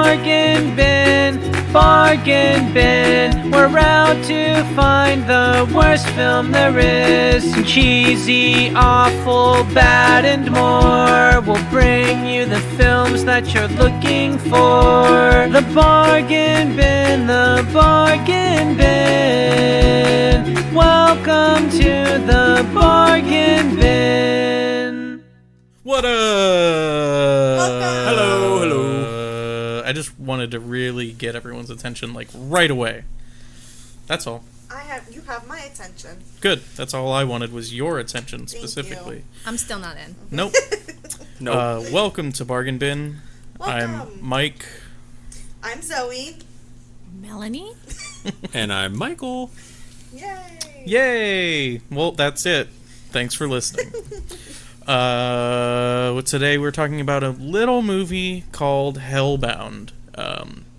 bargain bin. We're out to find the worst film there is. Cheesy, awful, bad, and more. We'll bring you the films that you're looking for. The bargain bin, the bargain bin. Welcome to the bargain bin. What up? Hello. I just wanted to really get everyone's attention, like, right away. That's all. You have my attention. Good. That's all I wanted was your attention specifically. I'm still not in. Nope. Nope. Welcome to Bargain Bin. Welcome. I'm Mike. I'm Zoey. Melanie? And I'm Michael. Yay! Yay! Well, that's it. Thanks for listening. Today we're talking about a little movie called Hellbound.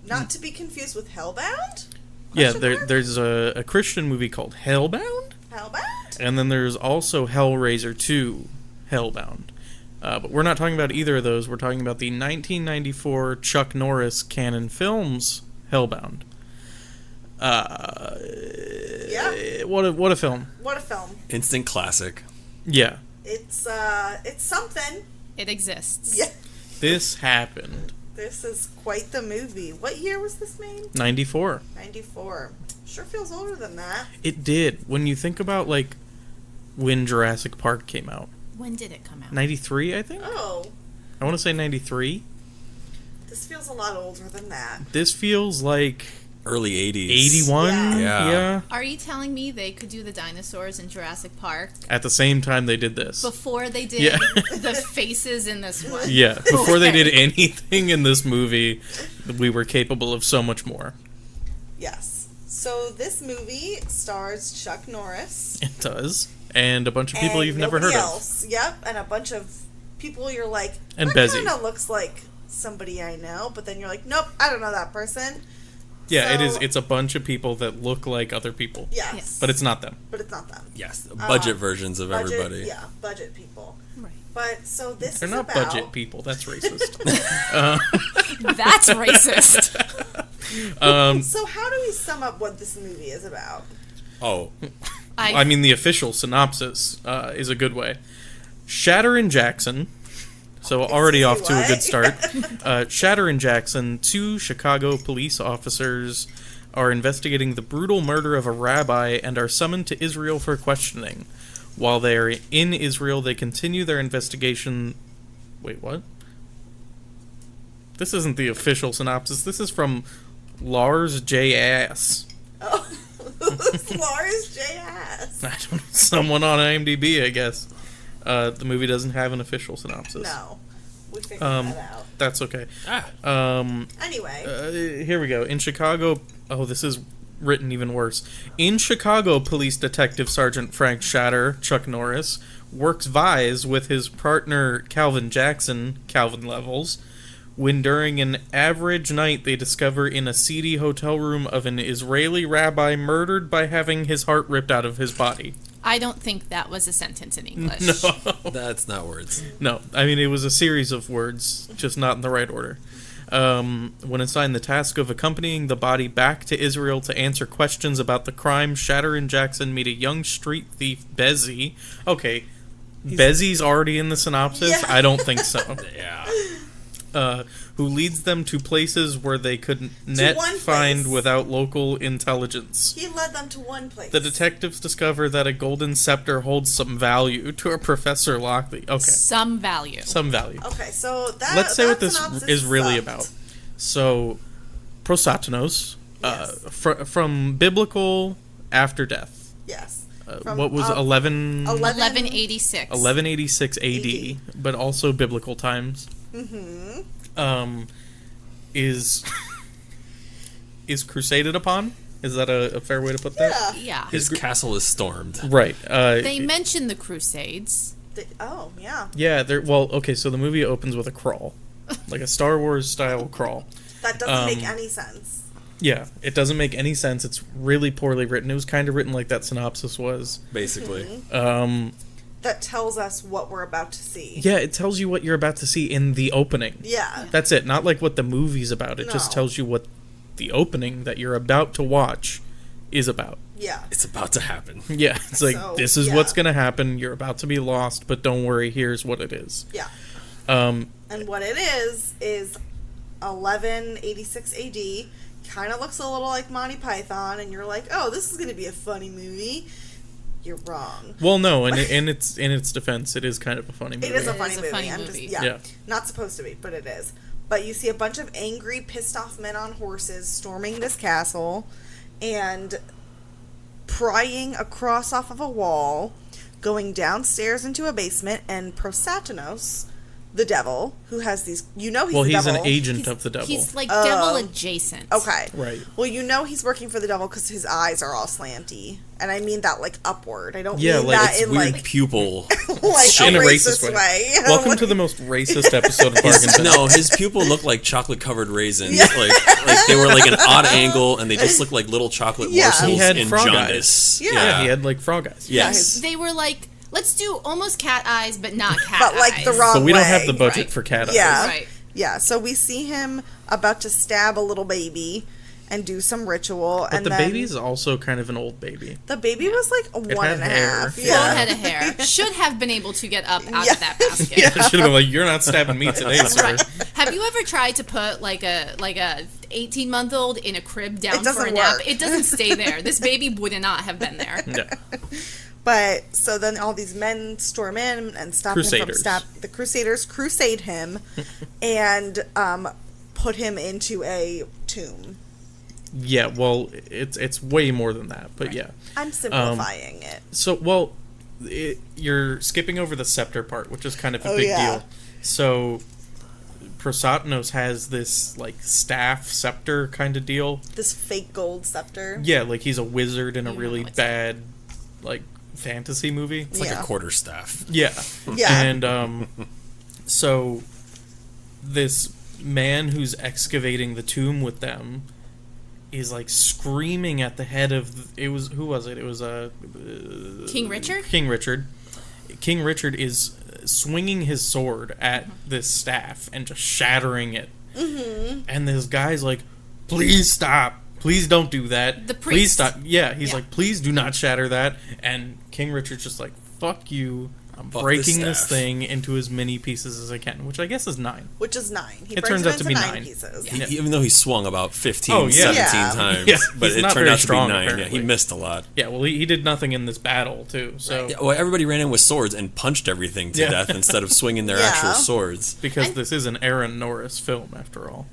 Not to be confused with Hellbound? Yeah, there's a Christian movie called Hellbound. Hellbound? And then there's also Hellraiser 2, Hellbound. But we're not talking about either of those. We're talking about the 1994 Chuck Norris canon films, Hellbound. Yeah. What a film. What a film. Instant classic. Yeah. It's something. It exists. Yeah. This happened. This is quite the movie. What year was this made? 94. 94. Sure feels older than that. It did. When you think about, like, when Jurassic Park came out. When did it come out? 93, I think? Oh. I want to say 93. This feels a lot older than that. This feels like Early 80s. 81? Yeah. Are you telling me they could do the dinosaurs in Jurassic Park At the same time they did this. before they did Yeah. the faces in this one? Yeah, before they Okay. did anything in this movie, we were capable of so much more. Yes. So this movie stars Chuck Norris. It does. And a bunch of people and you've never heard nobody else. Yep, and a bunch of people you're like, And that Bezzy. kind of looks like somebody I know, but then you're like, nope, I don't know that person. Yeah, it So- is. It's a bunch of people that look like other people. Yes. Yes. But it's not them. But it's not them. Yes. Budget versions of Budget, everybody. Yeah, budget people. Right. But so this They're is not about... budget people. That's racist. That's racist. So how do we sum up what this movie is about? Oh. I mean, the official synopsis is a good way. Shatter and Jackson... So already off to a good start. Shatter and Jackson, two Chicago police officers, are investigating the brutal murder of a rabbi and are summoned to Israel for questioning. While they are in Israel, they continue their investigation... Wait, what? This isn't the official synopsis. This is from Lars J. Ass. Oh, who's Lars J. Ass? I don't know, someone on IMDb, I guess. The movie doesn't have an official synopsis. No. We figured that out. That's okay. Anyway. Here we go. In Chicago... Oh, this is written even worse. In Chicago, Police Detective Sergeant Frank Shatter, Chuck Norris, works Vise with his partner Calvin Jackson, Calvin Levels, when during an average night they discover in a seedy hotel room of an Israeli rabbi murdered by having his heart ripped out of his body. I don't think that was a sentence in English. No. That's not words. No, I mean, it was a series of words, just not in the right order. When assigned the task of accompanying the body back to Israel to answer questions about the crime, Shatter and Jackson meet a young street thief, Bezzy. Okay, Bezzy's already in the synopsis? Yeah. I don't think so. Yeah. Who leads them to places where they could net one find place. without local intelligence. He led them to one place. The detectives discover that a golden scepter holds some value to a Professor Lockley. Okay. Some value. Some value. Okay, so that Let's say what that this synopsis is really sucked. about. So, prosatanos, Yes. from biblical after death. Yes. What was 1186. 1186 AD, AD. but also biblical times. Is crusaded upon? Is that a fair way to put that? Yeah. Yeah. His castle is stormed. Right. They mentioned the Crusades. Oh, yeah. Yeah, well, okay, so the movie opens with a crawl. Like a Star Wars style crawl. That doesn't make any sense. Yeah, it doesn't make any sense. It's really poorly written. It was kind of written like that synopsis was. Basically. that tells us what we're about to see. Yeah, it tells you what you're about to see in the opening. Yeah. That's it. Not like what the movie's about. It just No. tells you what the opening that you're about to watch is about. Yeah. It's about to happen. Yeah, it's like, So, this is yeah. what's going to happen. You're about to be lost, but don't worry. Here's what it is. Yeah. Um, And what it is 1186 AD. Kind of looks a little like Monty Python, and you're like, oh, this is going to be a funny movie. You're wrong. well, no, and in its defense, it is kind of a funny movie. It is a It funny is a movie. funny I'm movie. just, Yeah. not supposed to be, but it is. But you see a bunch of angry, pissed off men on horses storming this castle and prying across off of a wall, going downstairs into a basement, and Prosatanos, the devil, who has these, he's Well, the he's devil. an agent of the devil. He's like Oh. devil adjacent. Okay. Right. Well, he's working for the devil because his eyes are all slanty. And I mean that, like, upward. I don't Yeah, mean like, that It's in, weird like, pupil. like in a a racist racist way. way. Welcome to the most racist episode of Bargain Bin. No, his pupil looked like chocolate covered raisins. Like they were like an odd angle, and they just looked like little chocolate Yeah. morsels He had in frog jaundice. eyes. Yeah, he had like frog eyes. Yes. They were like, let's do almost cat eyes, but not cat But, like, eyes. the wrong But we don't way. have the budget Right. for cat eyes. Yeah. Right. Yeah, so we see him about to stab a little baby and do some ritual. But and the then baby's also kind of an old baby. The baby was like a one had and a hair. half. Full Yeah. head of hair. Should have been able to get up out Yeah. of that basket. Yeah, I should have been like, you're not stabbing me today, sir. Right. Have you ever tried to put like a 18-month-old in a crib down It doesn't for a nap? work. It doesn't stay there. This baby would not have been there. Yeah. But so then all these men storm in and stop him Crusaders. from the Crusaders crusade him and put him into a tomb. Yeah, well, it's way more than that, but yeah. I'm simplifying it. So, well, you're skipping over the scepter part, which is kind of a Oh, big yeah. deal. So, Prosatanos has this, like, staff scepter kind of deal. This fake gold scepter. Yeah, like he's a wizard in a You really know it's- bad, like, fantasy movie. It's like Yeah. a quarterstaff. Yeah. Yeah. And, so, this man who's excavating the tomb with them is, like, screaming at the head of... who was it? It was, King Richard? King Richard. King Richard is swinging his sword at this staff and just shattering it. Mm-hmm. And this guy's like, please stop. Please don't do that. The Please priest. stop. Yeah, he's Yeah. like, please do not shatter that. And King Richard's just like, fuck you. I'm Fuck breaking this this staff. thing into as many pieces as I can, which I guess is 9. Which is 9. He It breaks turns it out to into be 9 9. pieces. Yeah. Even though he swung about 15, Oh, yeah. 17 Yeah. times. Yeah, But he's it not turned very out to strong, be 9. Yeah, apparently. he missed a lot. Yeah, well, he did nothing in this battle, too. So Yeah, well, everybody ran in with swords and punched everything to Yeah. death instead of swinging their Yeah. actual swords. because And- this is an Aaron Norris film, after all.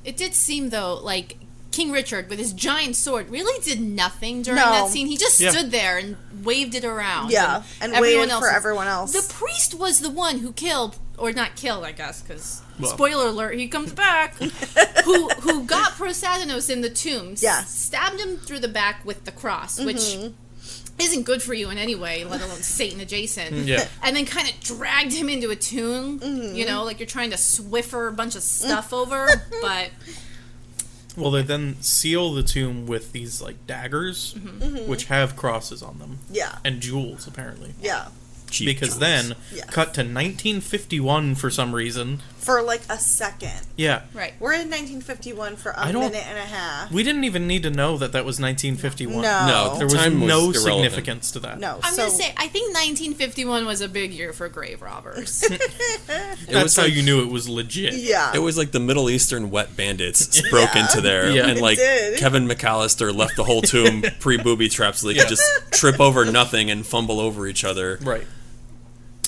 It did seem, though, like King Richard, with his giant sword, really did nothing during No. that scene. He just Yeah. stood there and waved it around. Yeah, and everyone waited else for was- everyone else. The priest was the one who killed, or not killed, I guess, because Well. spoiler alert, he comes back. who got Prosatanos in the tomb? Yes. Stabbed him through the back with the cross, which isn't good for you in any way, let alone Satan adjacent. Yeah. And then kind of dragged him into a tomb. You know, like you're trying to Swiffer a bunch of stuff over, but. Well, they then seal the tomb with these, like, daggers, which have crosses on them. Yeah. And jewels, apparently. Yeah. Cheap Because jewels. then, Yes. cut to 1951 for some reason. For like a second. Yeah. Right. We're in 1951 for a I don't- minute and a half. We didn't even need to know that that was 1951. No. No, There was Time was no irrelevant. significance to that. No. I'm so, gonna say, I think 1951 was a big year for grave robbers. That's was how like- you knew it was legit. Yeah. It was like the Middle Eastern wet bandits broke into there, Yeah. and like It did. Kevin McAllister left the whole tomb pre-booby trap so they Yeah. could just trip over nothing and fumble over each other, Right.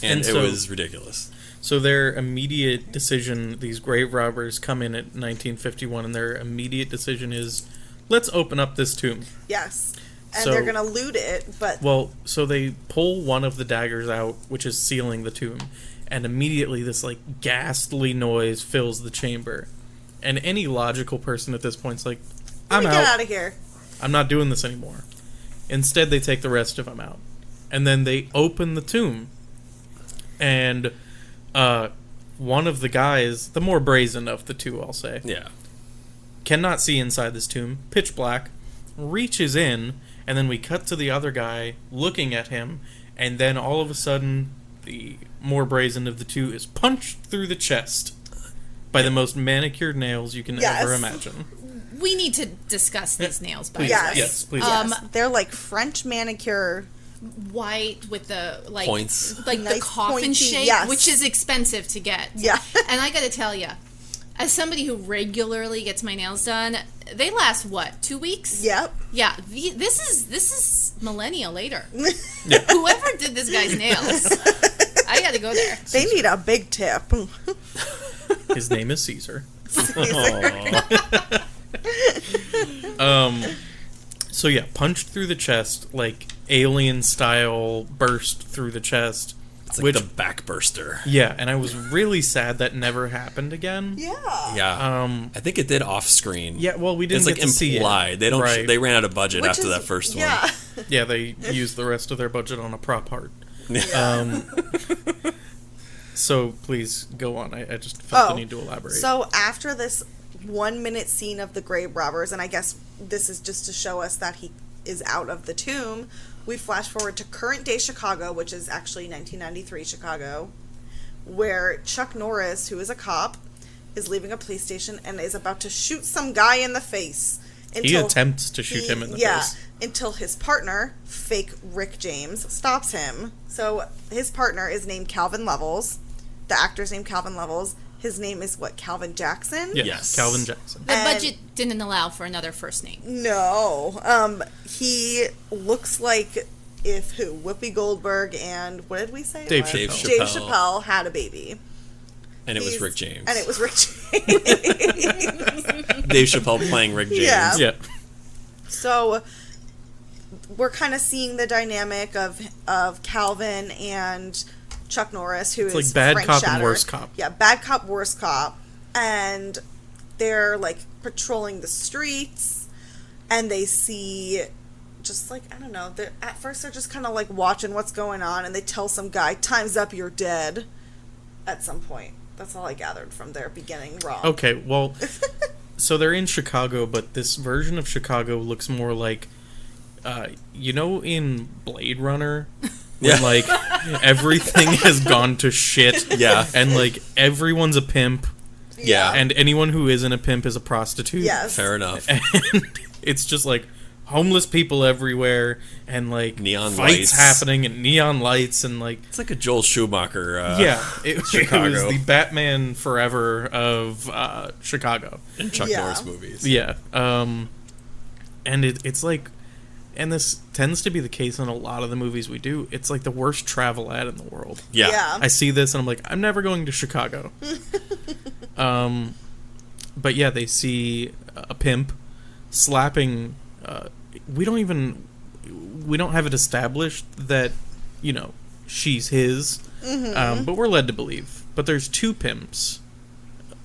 and And it so- was ridiculous. So their immediate decision, these grave robbers come in at 1951, and their immediate decision is, let's open up this tomb. Yes. And So- they're going to loot it, but Well, so they pull one of the daggers out, which is sealing the tomb, and immediately this, like, ghastly noise fills the chamber. And any logical person at this point's like, let I'm me get out. out of here. I'm not doing this anymore. Instead, they take the rest of them out. And then they open the tomb. And one of the guys, the more brazen of the two, I'll say, Yeah, cannot see inside this tomb, pitch black, reaches in, and then we cut to the other guy looking at him, And then all of a sudden, the more brazen of the two is punched through the chest by the most manicured nails you can Yes. ever imagine. We need to discuss these nails, by the Yes. way. Yes, please. Yes. They're like French manicure. White with the like Points. like the Nice coffin pointy, shape, yes. which is expensive to get. Yeah. And I got to tell you, as somebody who regularly gets my nails done, they last what, 2 weeks? Yep. Yeah. This is millennia later. Whoever did this guy's nails, I got to go there. They need a big tip. His name is Caesar. So yeah, punched through the chest, like alien style burst through the chest. It's like the backburster. Yeah, and I was really sad that never happened again. Yeah. Yeah. I think it did off screen. Yeah, well, we didn't It's like get to see it. implied. They don't. Right. They ran out of budget Which after is- that first yeah. one. Yeah, they used the rest of their budget on a prop art. So please go on. I just felt the need to elaborate. So after this 1 minute scene of the grave robbers, and I guess this is just to show us that he is out of the tomb, we flash forward to current day Chicago, which is actually 1993 Chicago, where Chuck Norris, who is a cop, is leaving a police station and is about to shoot some guy in the face. He attempts to shoot him in the face. Until his partner, fake Rick James, stops him. So his partner is named Calvin Levels. The actor's named Calvin Levels. His name is what, Calvin Jackson? Yeah, Yes. Calvin Jackson. The And- budget didn't allow for another first name. No. He looks like if who? Whoopi Goldberg and what did we say? Dave it was? Chappelle. Dave Chappelle had a baby. And it was He's- Rick James. And it was Rick James. Dave Chappelle playing Rick James. Yeah. Yeah. So we're kind of seeing the dynamic of Calvin and Chuck Norris, who is like bad Frank cop and Shatter. worse cop. Yeah, bad cop, worse cop. And they're like patrolling the streets, and they see just like, I don't know, at first they're just kind of like watching what's going on, and they tell some guy, "Time's up, you're dead," at some point. That's all I gathered from their beginning romp. Okay, well, so they're in Chicago, but this version of Chicago looks more like, in Blade Runner, when, Yeah. like, everything has gone to shit. Yeah. And, like, everyone's a pimp, Yeah. and anyone who isn't a pimp is a prostitute. Yes. Fair enough. And it's just, like, homeless people everywhere, and, like, Neon fights lights. happening, and neon lights, and, like, It's like a Joel Schumacher. it was Chicago. the Batman Forever of Chicago. in Chuck Yeah. Norris movies. Yeah. And it's like, and this tends to be the case in a lot of the movies we do, it's like the worst travel ad in the world. Yeah. Yeah. I see this and I'm like, I'm never going to Chicago. But yeah, they see a pimp slapping, we don't have it established that, she's his, but we're led to believe. But there's two pimps,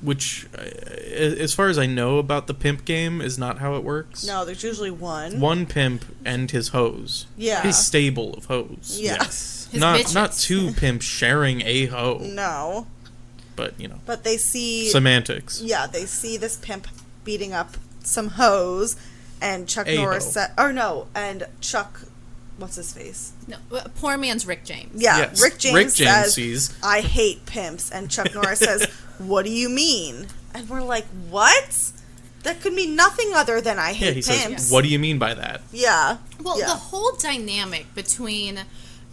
which, as far as I know about the pimp game, is not how it works. No, there's usually one. One pimp and his hose. Yeah. His stable of hose. Yeah. Yes. His Not bitches. two pimps sharing a hoe, No. but But they see... semantics. Yeah, they see this pimp beating up some hoes, and Chuck A Norris hoe. said... Or no, and Chuck... What's his face? No, poor man's Rick James. Yeah, Yes. Rick James Rick James says, sees- I hate pimps. And Chuck Norris says, what do you mean? And we're like, what? That could mean nothing other than I Yeah, hate he pimps. says, "What do you mean by that?" Yeah. Well, yeah. the whole dynamic between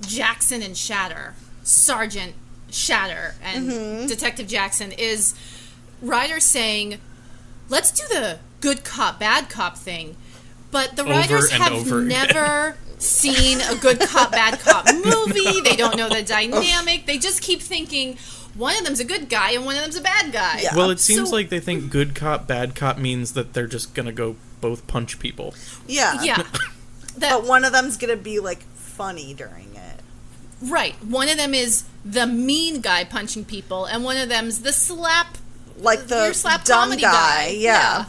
Jackson and Shatter, Sergeant Shatter and Mm-hmm. Detective Jackson, is Ryder saying, let's do the good cop, bad cop thing. But the Over writers and have over again. never seen a good cop, bad cop movie. They don't know the dynamic. They just keep thinking one of them's a good guy and one of them's a bad guy. Yeah. Well, it seems So- like they think good cop, bad cop means that they're just gonna go both punch people. Yeah. Yeah. But one of them's going to be, like, funny during it. Right. One of them is the mean guy punching people, and one of them's the slap, Like the your slap dumb comedy guy. Yeah.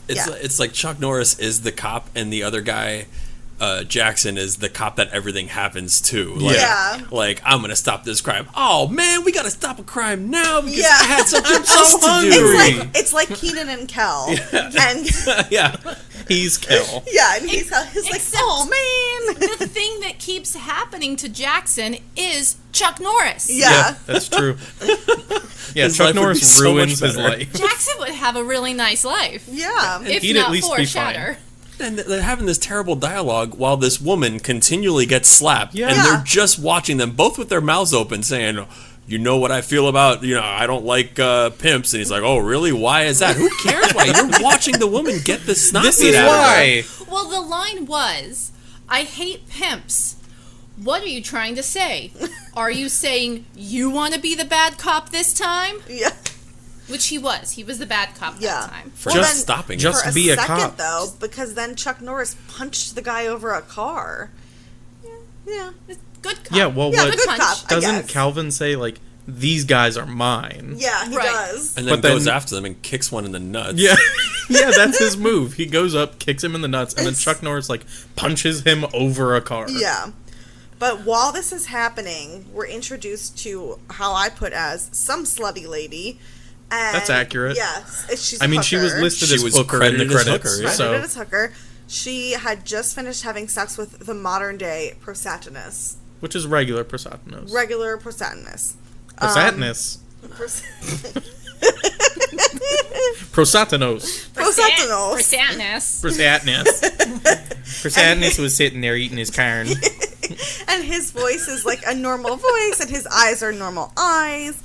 It's Yeah. it's like Chuck Norris is the cop, and the other guy, Jackson, is the cop that everything happens to. Like, Yeah. Like, I'm gonna stop this crime. Oh man, we gotta stop a crime now because Yeah. I had something I'm so else to do. hungry. It's like Keenan and Kel. And Yeah. He's Kel. Yeah, and he's like, Except oh man. the thing that keeps happening to Jackson is Chuck Norris. Yeah. That's true. Yeah, His Chuck life would be Norris so much ruins his better. life. Jackson would have a really nice life. Yeah. If He'd not at least for be Shatter. And they're having this terrible dialogue while this woman continually gets slapped. Yeah. And Yeah. they're just watching them, both with their mouths open, saying, you know what I feel about, I don't like pimps. And he's like, oh, really? Why is that? Who cares why? You're watching the woman get the snot This beat is out of her. why. Well, the line was, I hate pimps. What are you trying to say? Are you saying you want to be the bad cop this time? Yeah. Which he was. He was the bad cop Yeah. that time. For Well, just then- stopping. just For a be a second, cop. though, because then Chuck Norris punched the guy over a car. Yeah. Good cop. Yeah, well, Yeah, what good punch. cop, I doesn't guess. Calvin say, like, these guys are mine? Yeah, he Right. does. and then But then- goes after them and kicks one in the nuts. Yeah, yeah, that's his move. He goes up, kicks him in the nuts, and then Chuck Norris like punches him over a car. Yeah. But while this is happening, we're introduced to how I put as some slutty lady. And That's accurate. Yes. She's I mean, a she was hooker. listed She as was hooker in the credited as credits. hooker, yeah. Credited So, as hooker. She had just finished having sex with the modern day Prosatinus. which is regular Prosatinus. Regular Prosatinus. Prosatinus. Pros- Prosatinos. Prosatinus. Prosatinus. Prosatinus. Prosatinus was sitting there eating his carn. And his voice is like a normal voice, and his eyes are normal eyes.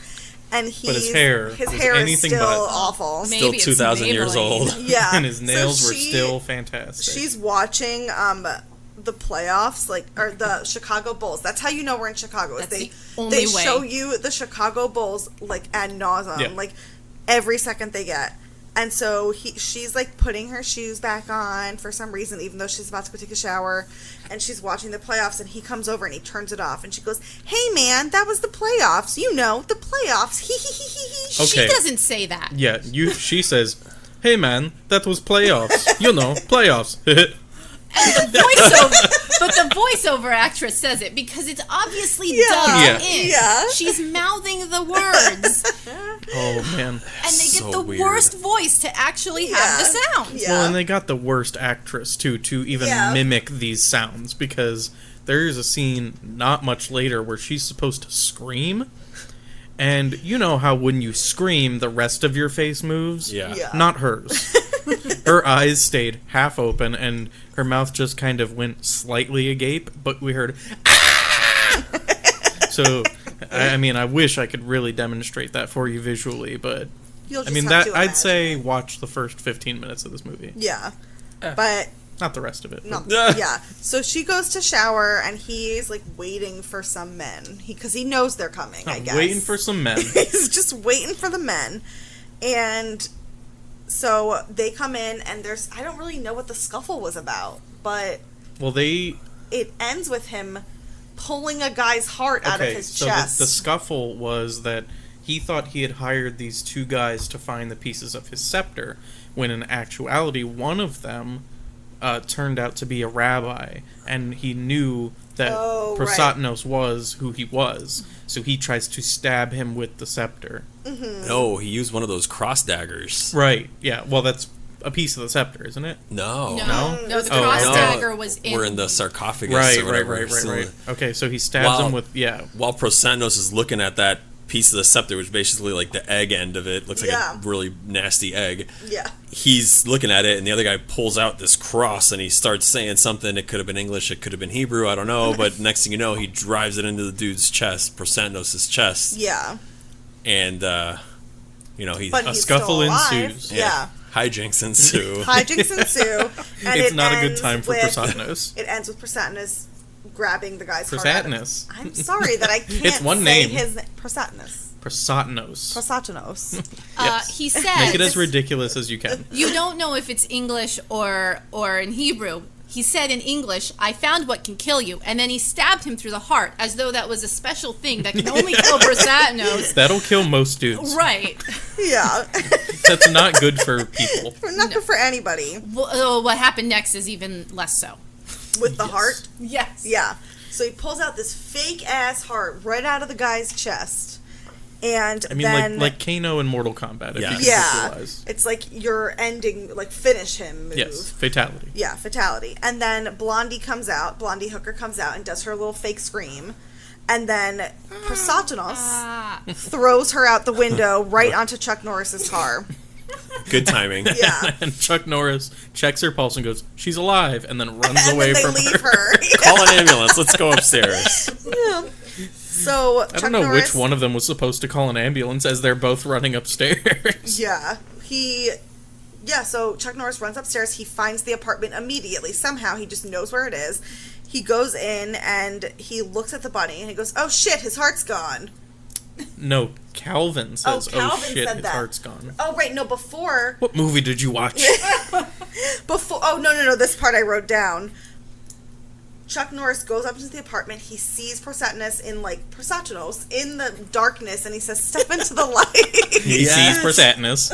And But his hair was is anything still but. awful. Maybe Still it's 2,000 years Maybelline. old. Yeah. And his nails So were still fantastic. She's watching the playoffs, or the Chicago Bulls. That's how you know we're in Chicago. Is That's they the only they way. show you the Chicago Bulls like ad nauseum, Yeah. like every second they get. And so she's like putting her shoes back on for some reason, even though she's about to go take a shower, and she's watching the playoffs. And he comes over and he turns it off, and she goes, "Hey man, that was the playoffs. You know, the playoffs." He. Okay. She doesn't say that. Yeah, she says, "Hey man, that was playoffs. You know, playoffs." But the voiceover actress says it because it's obviously Yeah. dubbed Yeah. in. Yeah. She's mouthing the words, Oh man. and they get So the weird. worst voice to actually have the sound. Yeah. Well, and they got the worst actress too to even Yeah. mimic these sounds, because there is a scene not much later where she's supposed to scream, and you know how when you scream the rest of your face moves? Yeah. Yeah. Not hers. Her eyes stayed half open and her mouth just kind of went slightly agape, but we heard "Ah!" So I mean, I wish I could really demonstrate that for you visually, but You'll I just mean have that to I'd imagine say it. watch the first 15 minutes of this movie. Yeah. But Not the rest of it. no, Yeah. yeah. So she goes to shower, and he's like waiting for some men because he knows they're coming. I I'm guess waiting for some men. he's just waiting for the men, and so they come in, and I don't really know what the scuffle was about, but Well, they it ends with him pulling a guy's heart out of his so chest. the scuffle was that he thought he had hired these two guys to find the pieces of his scepter, when in actuality one of them turned out to be a rabbi, and he knew that Oh, right. Prosatinus was who he was, so he tries to stab him with the scepter. No, he used one of those cross daggers. Right, yeah, well that's a piece of the scepter, isn't it? No. No, the Oh, cross no. dagger was in. We're in the sarcophagus Right, or whatever. So Okay, so he stabs him with, yeah. While Prosanos is looking at that piece of the scepter, which is basically like the egg end of it, looks like Yeah. a really nasty egg. yeah. He's looking at it, and the other guy pulls out this cross, and he starts saying something. It could have been English, it could have been Hebrew, I don't know. But next thing you know, he drives it into the dude's chest, Prosanos' chest, Yeah. and he But A he's scuffle still alive. ensues. Yeah. hijinks ensue. Hijinks ensue. And It's it not a good ends time for with- Prosatinus. It ends with Prosatinus grabbing the guy's heart out of- Prosatinus. I'm sorry that I can't It's one say name. his Prosatinus. Prosatinus. Prosatinos. Yes. He says, Make it as ridiculous as you can. you don't know if it's English or in Hebrew. He said in English, "I found what can kill you," and then he stabbed him through the heart, as though that was a special thing that can only kill Prosatinus. That'll kill most dudes. Right. Yeah. That's not good for people. Not good for anybody. Well, what happened next is even less so. With the heart. Yes. Yeah. So he pulls out this fake ass heart right out of the guy's chest. And I mean, then, like Kano in Mortal Kombat, if Yeah. you can yeah, visualize. it's like your ending, like finish him move. Yes, fatality. Yeah, fatality. And then Blondie Hooker comes out and does her little fake scream. And then Prasatos throws her out the window right onto Chuck Norris's car. Good timing. Yeah. And Chuck Norris checks her pulse and goes, "She's alive," and then runs And away then they from leave her. her. Call an ambulance. Let's go upstairs. Yeah. So I don't know which one of them was supposed to call an ambulance as they're both running upstairs. Yeah. So Chuck Norris runs upstairs. He finds the apartment immediately. Somehow he just knows where it is. He goes in and he looks at the bunny and he goes, "Oh shit, his heart's gone." No, Calvin says, Calvin shit, said his that. heart's gone." Oh right, no, before What movie did you watch? oh no, this part I wrote down. Chuck Norris goes up into the apartment. He sees Prasatos in the darkness, and he says, "Step into the light." He sees Prasatos.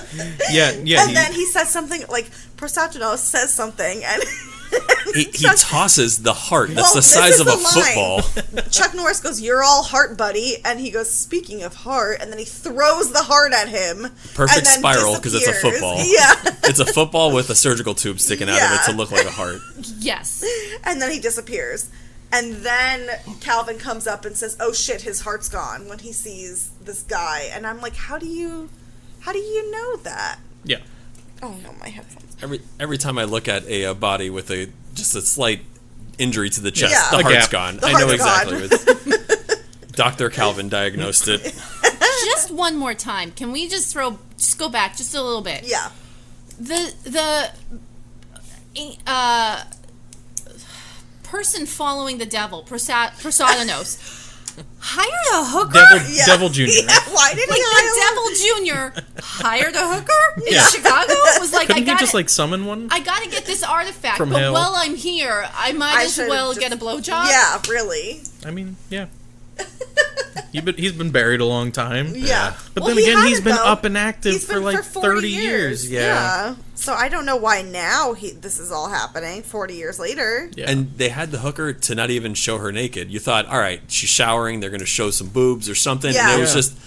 Yeah. And then he says something like Prasatos says something, and He tosses the heart that's Well, the this size is of a the line. football. Chuck Norris goes, "You're all heart, buddy," and he goes, "Speaking of heart," and then he throws the heart at him. Perfect and then spiral because it's a disappears. football. Yeah, It's a football with a surgical tube sticking out of it to Yeah. look like a heart. Yes. and then he disappears. And then Calvin comes up and says, "Oh shit, his heart's gone," when he sees this guy. And I'm like, how do you know that? Yeah. Oh no, my headphones. Every time I look at a body with just a slight injury to the chest, Yeah. the A heart's gap. gone. The I know heart's exactly. Dr. Calvin diagnosed it. Just one more time. Can we just go back just a little bit? Yeah. The person following the devil, Prasados, hired a hooker? Devil Jr. Yeah, why did Like he hire the Devil Jr. hired a hooker in Chicago? It was like, Couldn't I he got just like summon one? I gotta get this artifact, From but hell. while I'm here, I might as should've well just- get a blowjob. Yeah, really. I mean, yeah. He's been buried a long time. Yeah. But Well, then again, had he's it, been though. up and active He's for been like 30 years. Yeah. So I don't know why now this is all happening 40 years later. Yeah. And they had the hooker to not even show her naked. You thought, all right, she's showering, they're going to show some boobs or something. Yeah. And it was Yeah. just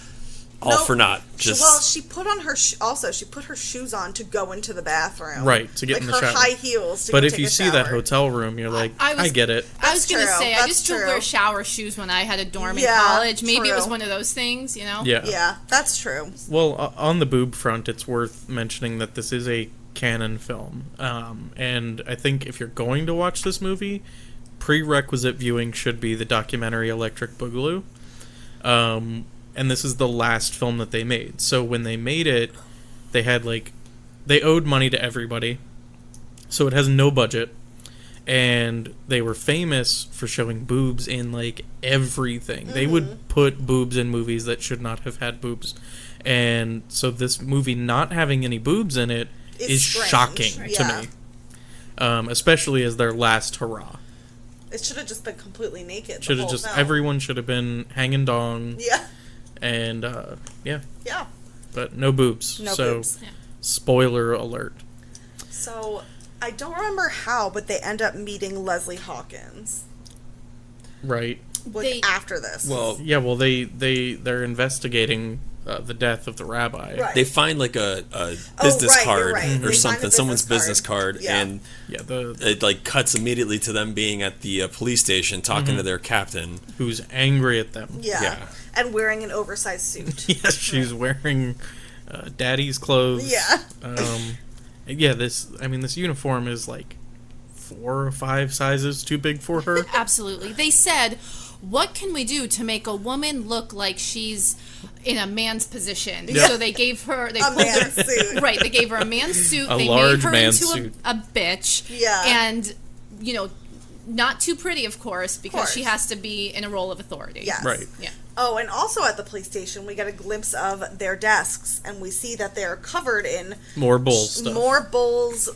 all for naught. Just she put on her she put her shoes on to go into the bathroom. Right, to get like in the her shower. high heels to But go if take you a see that shower. hotel room, you're like, I was- I get it. I was gonna true. say, I That's just don't true. wear shower shoes when I had a dorm in Yeah, college. Maybe it was true. one of those things, you know? Yeah. Yeah, that's true. Well, on the boob front, it's worth mentioning that this is a canon film. And I think if you're going to watch this movie, prerequisite viewing should be the documentary Electric Boogaloo. And this is the last film that they made. So when they made it, they had they owed money to everybody. So it has no budget. And they were famous for showing boobs in everything. They would put boobs in movies that should not have had boobs. And so this movie not having any boobs in it is strange. shocking Yeah. to me. Especially as their last hurrah. It should have just been completely naked. Should the have whole just film. everyone should have been hanging dong. Yeah. And yeah, Yeah. but no boobs. No so boobs. Yeah. spoiler alert. So I don't remember how, but they end up meeting Leslie Hawkins Right. after this. well, Yeah, well they're investigating the death of the rabbi. Right. they find a business right, you're card right. They or find something, a someone's business business card. card, Yeah. and Yeah, it cuts immediately to them being at the police station talking to their captain. who's angry at them. yeah. yeah. And wearing an oversized suit. Yes, she's wearing daddy's clothes. Yeah. Yeah, this uniform is 4 or 5 sizes too big for her. Absolutely. They said, what can we do to make a woman look like she's in a man's position? Yeah. So they gave her A man's suit. Right, they gave her a man's suit. A they large made her man's into suit. a bitch. Yeah. And, not too pretty, of course, because she course. has to be in a role of authority. Yes. Right. Yeah. Oh, and also at the police station, we get a glimpse of their desks, and we see that they're covered in More bull stuff. more Bulls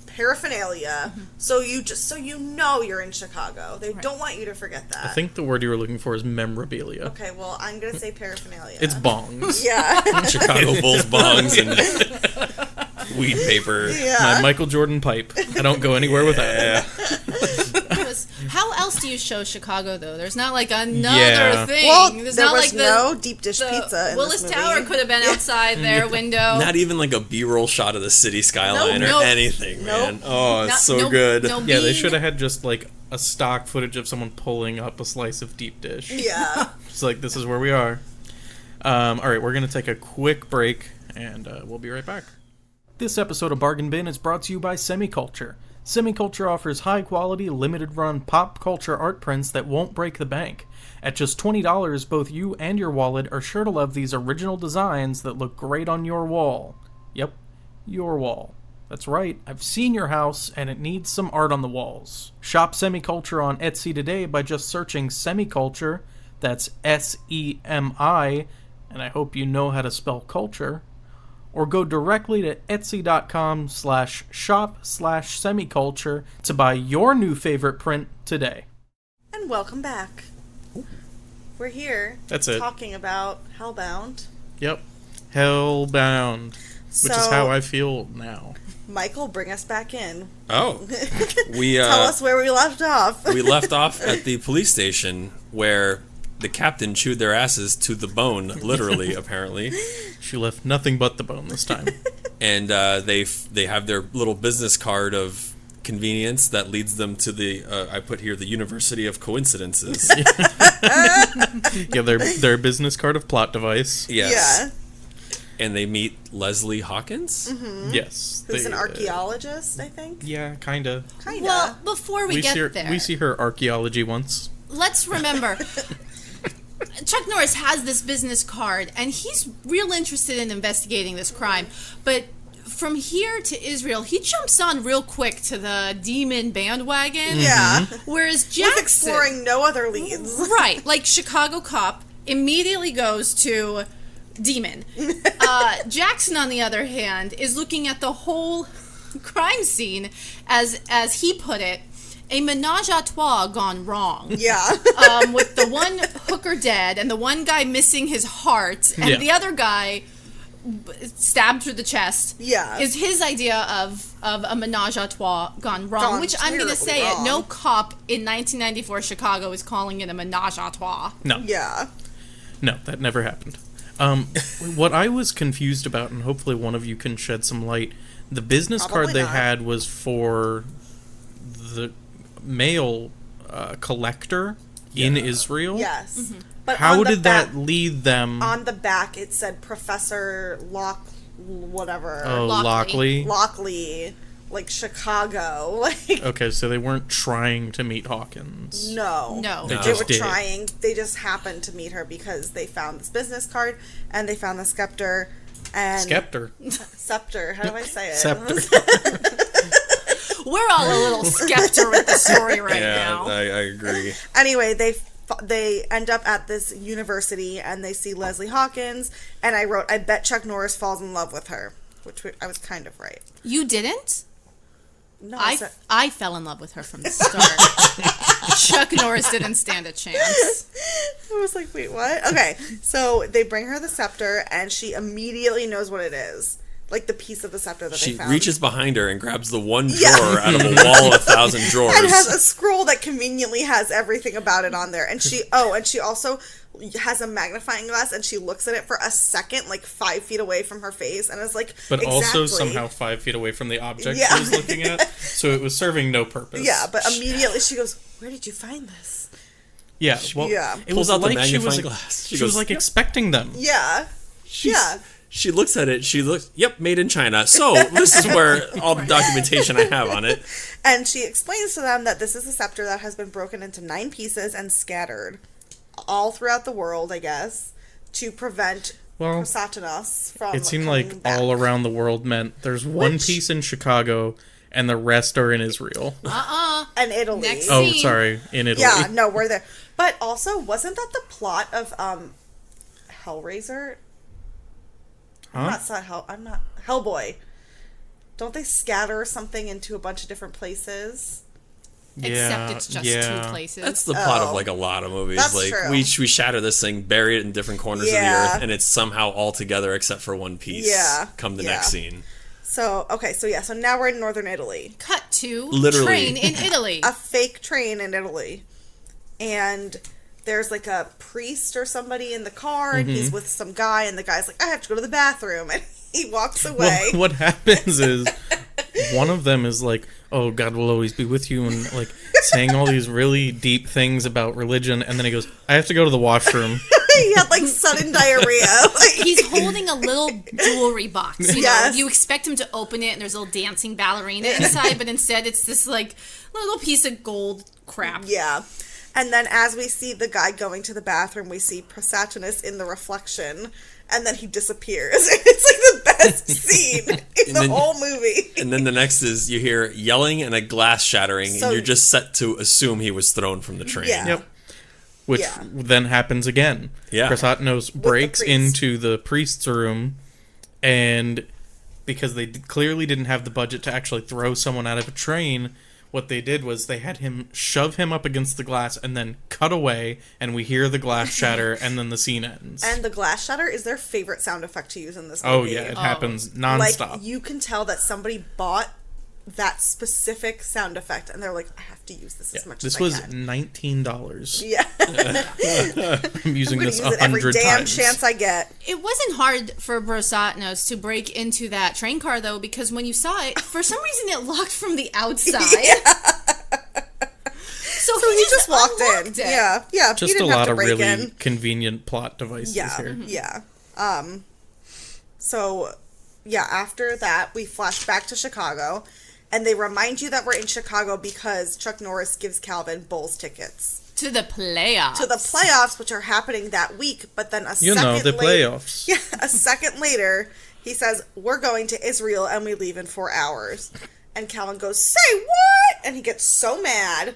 paraphernalia. So you know you're in Chicago. They don't want you to forget that. I think the word you were looking for is memorabilia. Okay, well, I'm gonna say paraphernalia. It's bongs. yeah. Chicago Bulls bongs and weed paper. My Yeah. Michael Jordan pipe. I don't go anywhere without it. How else you show Chicago, though. There's not like another Yeah. thing. Well, There's there not was like no deep dish the pizza in Willis this movie. Tower could have been outside their window. Not even like a B-roll shot of the city skyline Nope. or anything, man. Oh, it's so good. No Yeah, they bean. should have had just like a stock footage of someone pulling up a slice of deep dish. Yeah. It's like, this is where we are. All right, we're going to take a quick break, and we'll be right back. This episode of Bargain Bin is brought to you by Semiculture. Semiculture offers high-quality, limited-run pop culture art prints that won't break the bank. At just $20, both you and your wallet are sure to love these original designs that look great on your wall. Yep, your wall. That's right, I've seen your house, and it needs some art on the walls. Shop Semiculture on Etsy today by just searching Semiculture, that's S-E-M-I, and I hope you know how to spell culture, or go directly to etsy.com/shop/semiculture to buy your new favorite print today. And welcome back. We're here. That's it. Talking about Hellbound. Yep. Hellbound. Which is So- how I feel now. Michael, bring us back in. Oh, we Tell us where we left off. we left off at the police station where the captain chewed their asses to the bone, literally, apparently. She left nothing but the bone this time. And they have their little business card of convenience that leads them to the I put here the University of Coincidences. Yeah, their business card of plot device. Yes. Yeah. And they meet Leslie Hawkins. Yes. Who's they, an archaeologist, I think? Yeah, kinda. Kinda. Well, before we get there, We see her archaeology once. let's remember, Chuck Norris has this business card, and he's real interested in investigating this crime. But from here to Israel, he jumps on real quick to the demon bandwagon. yeah. Whereas With Jackson, exploring no other leads. right, like Chicago cop, immediately goes to demon. Jackson, on the other hand, is looking at the whole crime scene as he put it, a menage a trois gone wrong. Yeah. With the one hooker dead and the one guy missing his heart and Yeah. the other guy stabbed through the chest. Yeah. Is his idea of a menage a trois gone wrong, Gone which I'm going to terribly say it. wrong. No cop in 1994 Chicago is calling it a menage a trois. No. Yeah. No, that never happened. What I was confused about, and hopefully one of you can shed some light, the business Probably card they not. had was for the mail collector in Israel. Yes. But How on the did back, that lead them? On the back, it said Professor whatever. Oh, Lockley. Lockley. Like Chicago. Like, Okay, so they weren't trying to meet Hawkins. no. No. They They just were did. trying. They just happened to meet her because they found this business card and they found the scepter and Scepter. scepter. How do I say it? Scepter. We're all a little skeptical with the story right Yeah, now. I agree. Anyway, they end up at this university and they see Leslie Hawkins, and I wrote, I bet Chuck Norris falls in love with her, which I was kind of right. You didn't? No, I fell in love with her from the start. Chuck Norris didn't stand a chance. I was like, wait, what? Okay, so they bring her the scepter, and she immediately knows what it is. Like the piece of the scepter that She they found. reaches behind her and grabs the one drawer Yeah. out of a wall of 1,000 drawers. and has a scroll that conveniently has everything about it on there. And she also has a magnifying glass, and she looks at it for a second, like 5 feet away from her face, and is like, But also exactly. somehow 5 feet away from the object Yeah. she was looking at. So it was serving no purpose. Yeah, but immediately she goes, where did you find this? Yeah, well, Yeah. it Pulls was out the like she was, magnifying glass. She was like expecting them. Yeah. She's- She looks at it. She looks, yep, made in China. So this is where all the documentation I have on it. And she explains to them that this is a scepter that has been broken into 9 pieces and scattered all throughout the world, I guess, to prevent Satanas from It seemed coming like back. all around the world meant there's one piece in Chicago and the rest are in Israel. And Italy. Next Oh, scene. sorry, in Italy. Yeah, no, we're there. But also, wasn't that the plot of Hellraiser? Huh? I'm not Hellboy. Don't they scatter something into a bunch of different places? Except it's just 2 places. That's the plot of like a lot of movies. That's like true. we shatter this thing, bury it in different corners Yeah. of the earth, and it's somehow all together except for one piece. Yeah. Come the Yeah. next scene. So, okay, so now we're in northern Italy. Cut to Literally. train in Italy. A fake train in Italy. and there's like a priest or somebody in the car, and he's with some guy, and the guy's like, I have to go to the bathroom, and he walks away. Well, what happens is one of them is like, oh, God will always be with you, and like saying all these really deep things about religion, and then he goes, I have to go to the washroom. He had like sudden diarrhea. Like, He's holding a little jewelry box. You know, Yes. you expect him to open it and there's a little dancing ballerina inside, but instead it's this like little piece of gold crap. yeah. And then as we see the guy going to the bathroom, we see Prosatinus in the reflection, and then he disappears. It's like the best scene in the then- whole movie. And then the next is you hear yelling and a glass shattering, So- and you're just set to assume he was thrown from the train. Yeah. Yep. Which Yeah. then happens again. Yeah. Prasanos breaks priest. into the priest's room, and because they clearly didn't have the budget to actually throw someone out of a train, what they did was they had him shove him up against the glass and then cut away, and we hear the glass shatter, and then the scene ends. And the glass shatter is their favorite sound effect to use in this oh movie. yeah, it happens nonstop. Like, you can tell that somebody bought that specific sound effect, and they're like, I have to use this as much This as I was can. $19. Yeah. I'm using I'm this gonna use it every 100 damn times. chance I get. It wasn't hard for Brosatnos to break into that train car though, because when you saw it, for some reason it locked from the outside. So he just walked in. unlocked it. Yeah. He Just a didn't have lot to of break really in. convenient plot devices Yeah. here. Yeah. So, yeah, after that, we flash back to Chicago, and they remind you that we're in Chicago because Chuck Norris gives Calvin Bulls tickets To the playoffs. to the playoffs, which are happening that week. But then a You second know, the later, playoffs. yeah, a second later, he says, we're going to Israel and we leave in 4 hours. And Calvin goes, say what? And he gets so mad.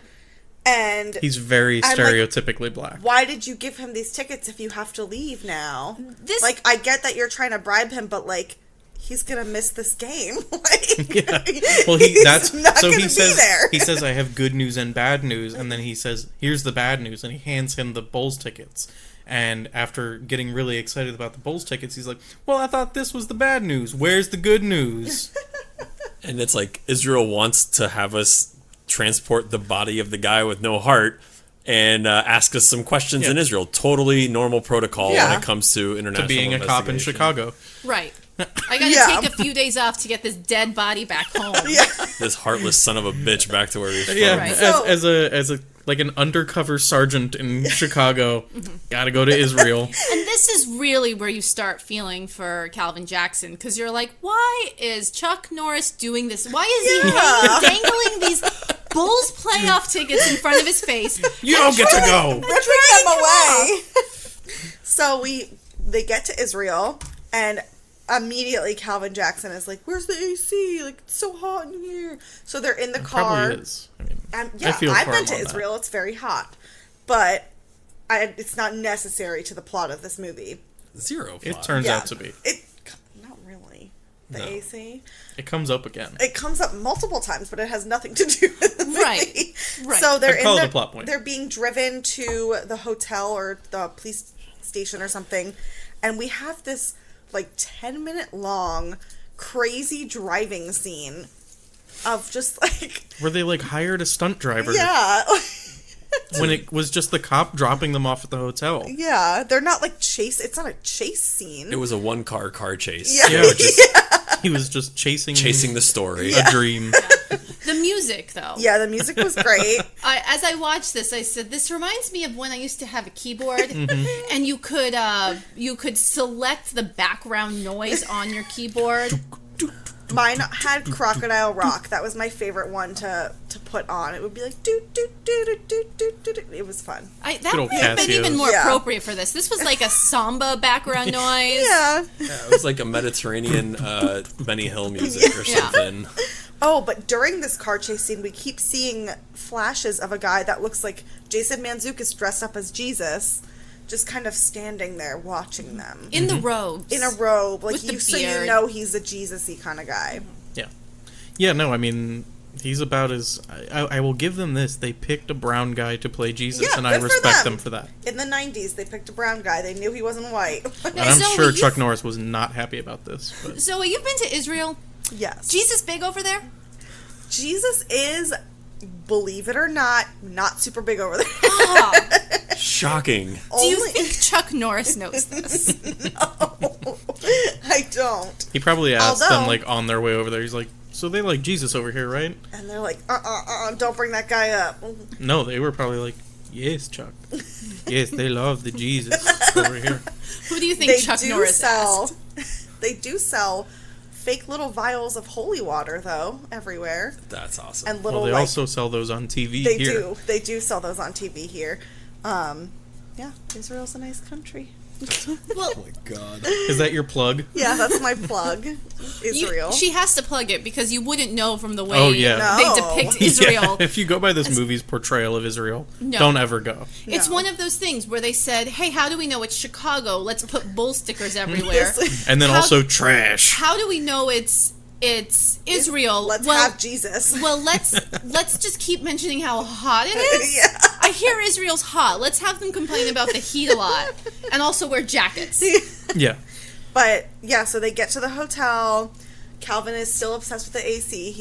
And He's very I'm like, stereotypically black. why did you give him these tickets if you have to leave now? This- Like, I get that you're trying to bribe him, but like, he's gonna miss this game. Like, Well, he's not so gonna he says be there. he says I have good news and bad news, and then he says here's the bad news, and he hands him the Bulls tickets. And after getting really excited about the Bulls tickets, he's like, "Well, I thought this was the bad news. Where's the good news?" And it's like Israel wants to have us transport the body of the guy with no heart and ask us some questions in Israel. Totally normal protocol Yeah. when it comes to international To being a cop in investigation. Chicago. Right. I gotta Yeah. take a few days off to get this dead body back home. Yeah. This heartless son of a bitch back to where he's from. Yeah, Right. So- as a like an undercover sergeant in Chicago, gotta go to Israel. And this is really where you start feeling for Calvin Jackson, because you're like, why is Chuck Norris doing this? Why is he dangling these Bulls playoff tickets in front of his face? You don't get to go. Ripping them away. So they get to Israel, and immediately Calvin Jackson is like, "Where's the AC? Like, it's so hot in here." So they're in the car. Probably is. I mean, Yeah, I feel I've for been him to on that. Israel. It's very hot, but it's not necessary to the plot of this movie. Zero It plot. turns Yeah. out to be. It not really. The No. AC. It comes up again. It comes up multiple times, but it has nothing to do with the movie. Right, right. So they're I'd call in it a plot point. They're being driven to the hotel or the police station or something, and we have this like 10-minute long crazy driving scene of just like Where they like hired a stunt driver yeah. when it was just the cop dropping them off at the hotel. Yeah, they're not like chase. It's not a chase scene. It was a one-car chase. Yeah. Yeah, he was just chasing Chasing the story. a dream. The music, though. Yeah, the music was great. As I watched this, I said, this reminds me of when I used to have a keyboard, and you could select the background noise on your keyboard. Mine had Crocodile Rock. That was my favorite one to put on. It would be like do do do do do do do. Do. It was fun. That Good old would have been even Casios. more Yeah. appropriate for this. This was like a samba background noise. Yeah. Yeah, it was like a Mediterranean Benny Hill music or Yeah. something. Oh, but during this car chase scene, we keep seeing flashes of a guy that looks like Jason Mantzoukas dressed up as Jesus, just kind of standing there watching them In the robes. in a robe, like With the so you beard. know he's a Jesus-y kind of guy. Yeah. Yeah, no, I mean, he's about as... I will give them this. They picked a brown guy to play Jesus, Yeah, and I good for respect them. them for that. In the 90s, they picked a brown guy. They knew he wasn't white. And I'm Zoe, sure you- Chuck Norris was not happy about this. But Zoe, you've been to Israel. Yes. Jesus big over there? Jesus is believe it or not super big over there. Oh, Shocking. do you think Chuck Norris knows this? No, I don't. He probably asked them, Although- like, on their way over there. He's like, so they like Jesus over here, right? And they're like, don't bring that guy up. No, they were probably like, yes, Chuck. Yes, they love the Jesus over here. Who do you think Chuck Norris asked? They do sell fake little vials of holy water, though, everywhere. That's awesome. And little, Well, they like, also sell those on TV they here. do. They do sell those on TV here. Yeah, Israel's a nice country. Well, oh my god. Is that your plug? Yeah, that's my plug. Israel. she has to plug it because you wouldn't know from the way Oh, yeah. No. they depict Israel. Yeah, if you go by this movie's portrayal of Israel, No. don't ever go. It's No. one of those things where they said, "Hey, how do we know it's Chicago? Let's put bull stickers everywhere." And then How- also trash. How do we know it's Israel? Let's well, have Jesus. well, let's just keep mentioning how hot it is. Yeah. I hear Israel's hot. Let's have them complain about the heat a lot, and also wear jackets. Yeah. But yeah, so they get to the hotel. Calvin is still obsessed with the AC.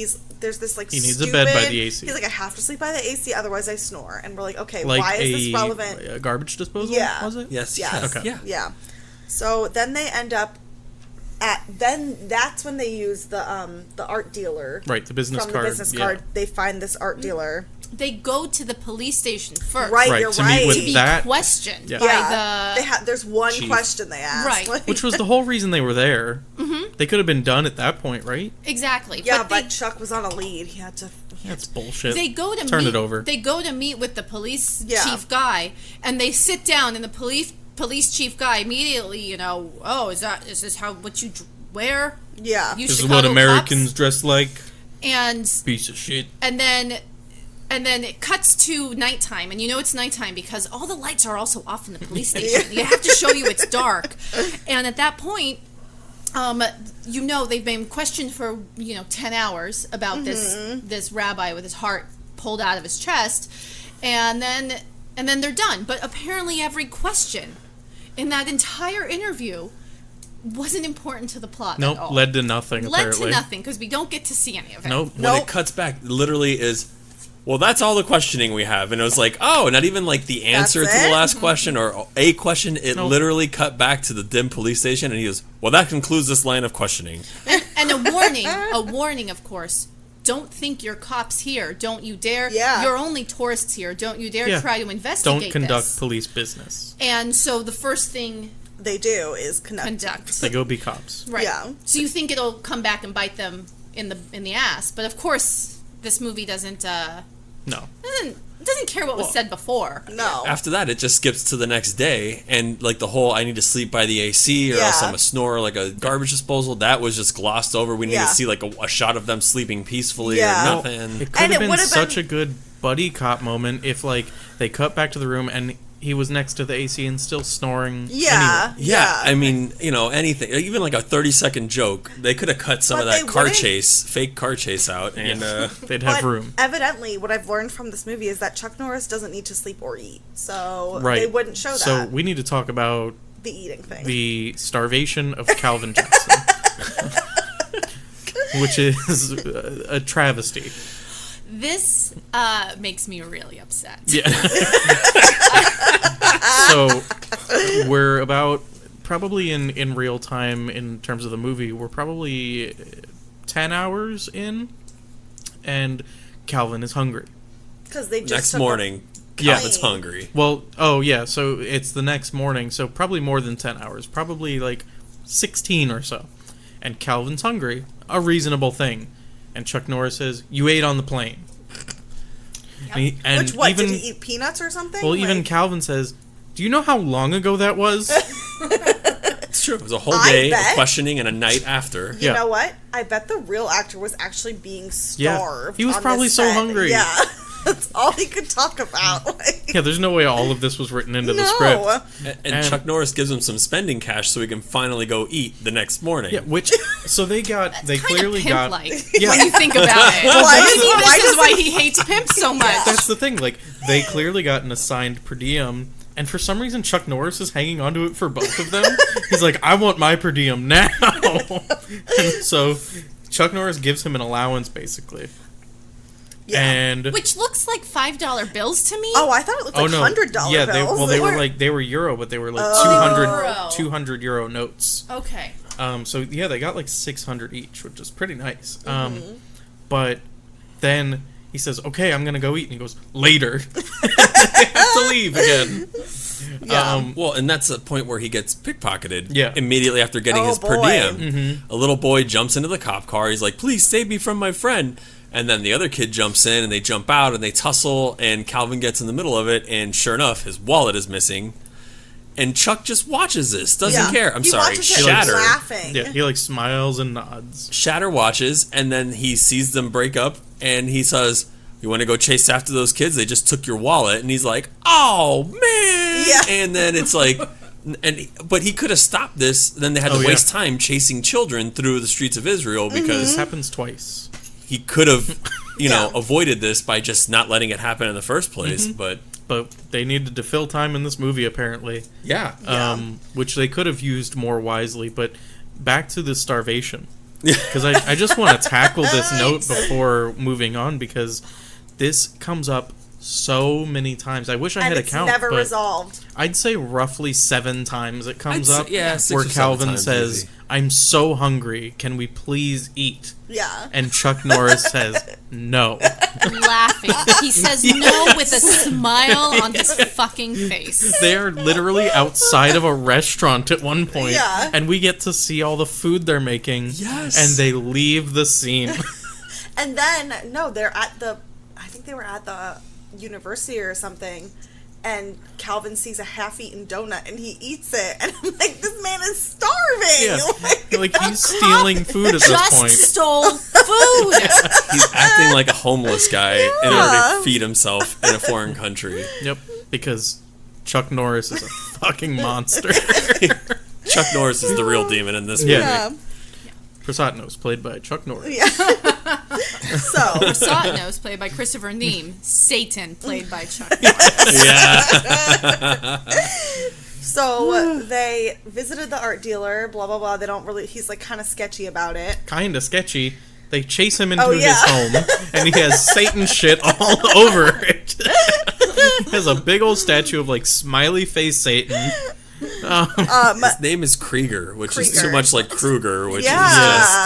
There's this like He needs a stupid, bed by the AC. He's like, I have to sleep by the AC, otherwise I snore. And we're like, okay, Like why is this relevant? a garbage disposal, Yeah. was it? Yes. Yes. Okay. Yeah. Yeah. So then they end up that's when they use the art dealer. Right, the business from card. the business yeah. card. They find this art dealer. They go to the police station first. Right, Right, you're to right. meet with To be that. questioned Yeah. by the. There's one Chief. question they ask. Right. Like- Which was the whole reason they were there. Mm-hmm. They could have been done at that point, right? Exactly. yeah, but but Chuck was on a lead. He had to. That's bullshit. they go to Turn meet, it over. They go to meet with the police Yeah. chief guy, and they sit down, and the police chief guy immediately, oh, is this how what you wear? Yeah. You This is Chicago what cops? Americans dress like. And Piece of shit. and then it cuts to nighttime, and it's nighttime because all the lights are also off in the police station. You have to show you it's dark, and at that point, they've been questioned for 10 hours about this rabbi with his heart pulled out of his chest, and then they're done. But apparently, every question in that entire interview wasn't important to the plot. Nope, at all. led to nothing, Led apparently. to nothing because we don't get to see any of it. Nope. When it cuts back, literally is, well, that's all the questioning we have. And it was like, oh, not even like the answer to That's the it? last question or a question. It Nope. literally cut back to the dim police station, and he goes, well, that concludes this line of questioning. And a warning, of course. Don't think you're cops here. Don't you dare. Yeah. You're only tourists here. Don't you dare Yeah. try to investigate Don't conduct this. police business. And so the first thing, They do is conduct. They go be cops. Right. Yeah. So you think it'll come back and bite them in the ass, but of course this movie doesn't No. care what was said before. No. After that, it just skips to the next day, and like the whole I need to sleep by the AC or else Yeah. I'm a snorer, like a garbage disposal, that was just glossed over. We need Yeah. to see like a shot of them sleeping peacefully Yeah. or nothing. It could And have it been would've such been- a good buddy cop moment if, like, they cut back to the room and he was next to the AC and still snoring. Yeah. anyway. Yeah, I mean, anything, even like a 30-second joke, they could have cut some But of that they car wouldn't- chase, fake car chase out, and They'd have But room. evidently, what I've learned from this movie is that Chuck Norris doesn't need to sleep or eat. So Right. they wouldn't show that. So we need to talk about the eating thing. the starvation of Calvin Jackson. Which is a travesty. This makes me really upset. Yeah. So we're about probably in real time in terms of the movie. We're probably 10 hours in, and Calvin is hungry. Because they just next took morning, Yeah. Calvin's hungry. Well, oh yeah, so it's the next morning, so probably more than 10 hours, probably like 16 or so. And Calvin's hungry, a reasonable thing. And Chuck Norris says, "You ate on the plane." And Which what? even Did he eat peanuts or something? well, even Like- Calvin says, "Do you know how long ago that was?" It's true. It was a whole I day of bet- questioning and a night after. You Yeah. know what? I bet the real actor was actually being starved. He was on probably this so set. hungry. Yeah. That's all he could talk about. Like, Yeah, there's no way all of this was written into the no. script. And Chuck Norris gives him some spending cash so he can finally go eat the next morning. Yeah, which so they clearly got Yeah. When you think about it. Why Maybe is- why this does is why he- he hates pimps so much. That's the thing. Like, they clearly got an assigned per diem, and for some reason, Chuck Norris is hanging onto it for both of them. He's like, "I want my per diem now." And so Chuck Norris gives him an allowance, basically. Yeah. And Which looks like $5 bills to me. Oh, I thought it looked like $100 yeah, bills. they were euro, but they were like Euro. 200 euro notes. Okay. So yeah, they got like 600 each, which is pretty nice. Mm-hmm. But then he says, "Okay, I'm gonna go eat," and he goes, "Later." They have to leave again. Yeah. Well, and that's the point where he gets pickpocketed. Yeah. Immediately after getting Oh, his per boy. diem, Mm-hmm. a little boy jumps into the cop car. He's like, "Please save me from my friend." And then the other kid jumps in, and they jump out, and they tussle. And Calvin gets in the middle of it, and sure enough, his wallet is missing. And Chuck just watches this, doesn't Yeah. care. I'm He sorry, watches it Shatter. laughing. Yeah, he like smiles and nods. Shatter watches, and then he sees them break up, and he says, "You want to go chase after those kids? They just took your wallet." And he's like, "Oh man!" Yeah. And then it's like, but he could have stopped this. Then they had to Oh, yeah. waste time chasing children through the streets of Israel because This happens twice. he could have, you know, Yeah. avoided this by just not letting it happen in the first place. But But they needed to fill time in this movie, apparently. yeah, Which they could have used more wisely. But back to the starvation. Because I just want to tackle this note before moving on, because this comes up so many times. I wish I And had a it's count, never but resolved. I'd say roughly 7 times it comes I'd say- up. yeah, 6 where or 7 Calvin times says, easy. "I'm so hungry. Can we please eat?" Yeah. And Chuck Norris says, "No." Laughing. He says no with a smile on his fucking face. They are literally outside of a restaurant at one point, Yeah. and we get to see all the food they're making. Yes. And they leave the scene. And then, no, they're at the, I think they were at the university or something, and Calvin sees a half-eaten donut, and he eats it, and I'm like, this man is starving! Yeah. Like he's stealing food at this Just point. stole food. he's acting like a homeless guy in order Yeah. to feed himself in a foreign country. Yep, because Chuck Norris is a fucking monster. Chuck Norris is the real demon in this movie. Yeah. Yeah. Prasadnos, played by Chuck Norris. Yeah. So, Sotnos, played by Christopher Neame. Satan, played by Chuck Norris. Yeah. so they visited the art dealer, blah, blah, blah. They don't really, he's like kind of sketchy about it. Kinda sketchy. They chase him into Oh, yeah. his home, and he has Satan shit all over it. He has a big old statue of like smiley face Satan. His name is Krieger, which is too Krieger. much like Kruger, which Yeah. is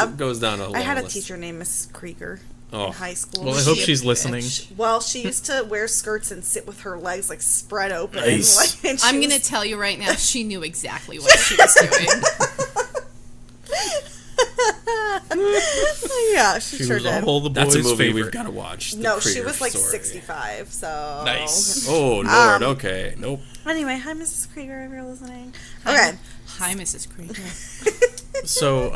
just goes down a long I had a list. teacher named Mrs. Krieger Oh. in high school. Well, I hope she's listening. Well, she used to wear skirts and sit with her legs like spread open. Nice. Like, and she I'm was- going to tell you right now, she knew exactly what she was doing. Yeah, she, She sure was did. all the boys' That's a movie favorite. we've got to watch. The No, she Krieger was like story. 65, so. Nice. Oh Lord, okay, nope. Anyway, hi, Mrs. Krieger, if you're listening. Okay. Hi, Mrs. Krieger. So,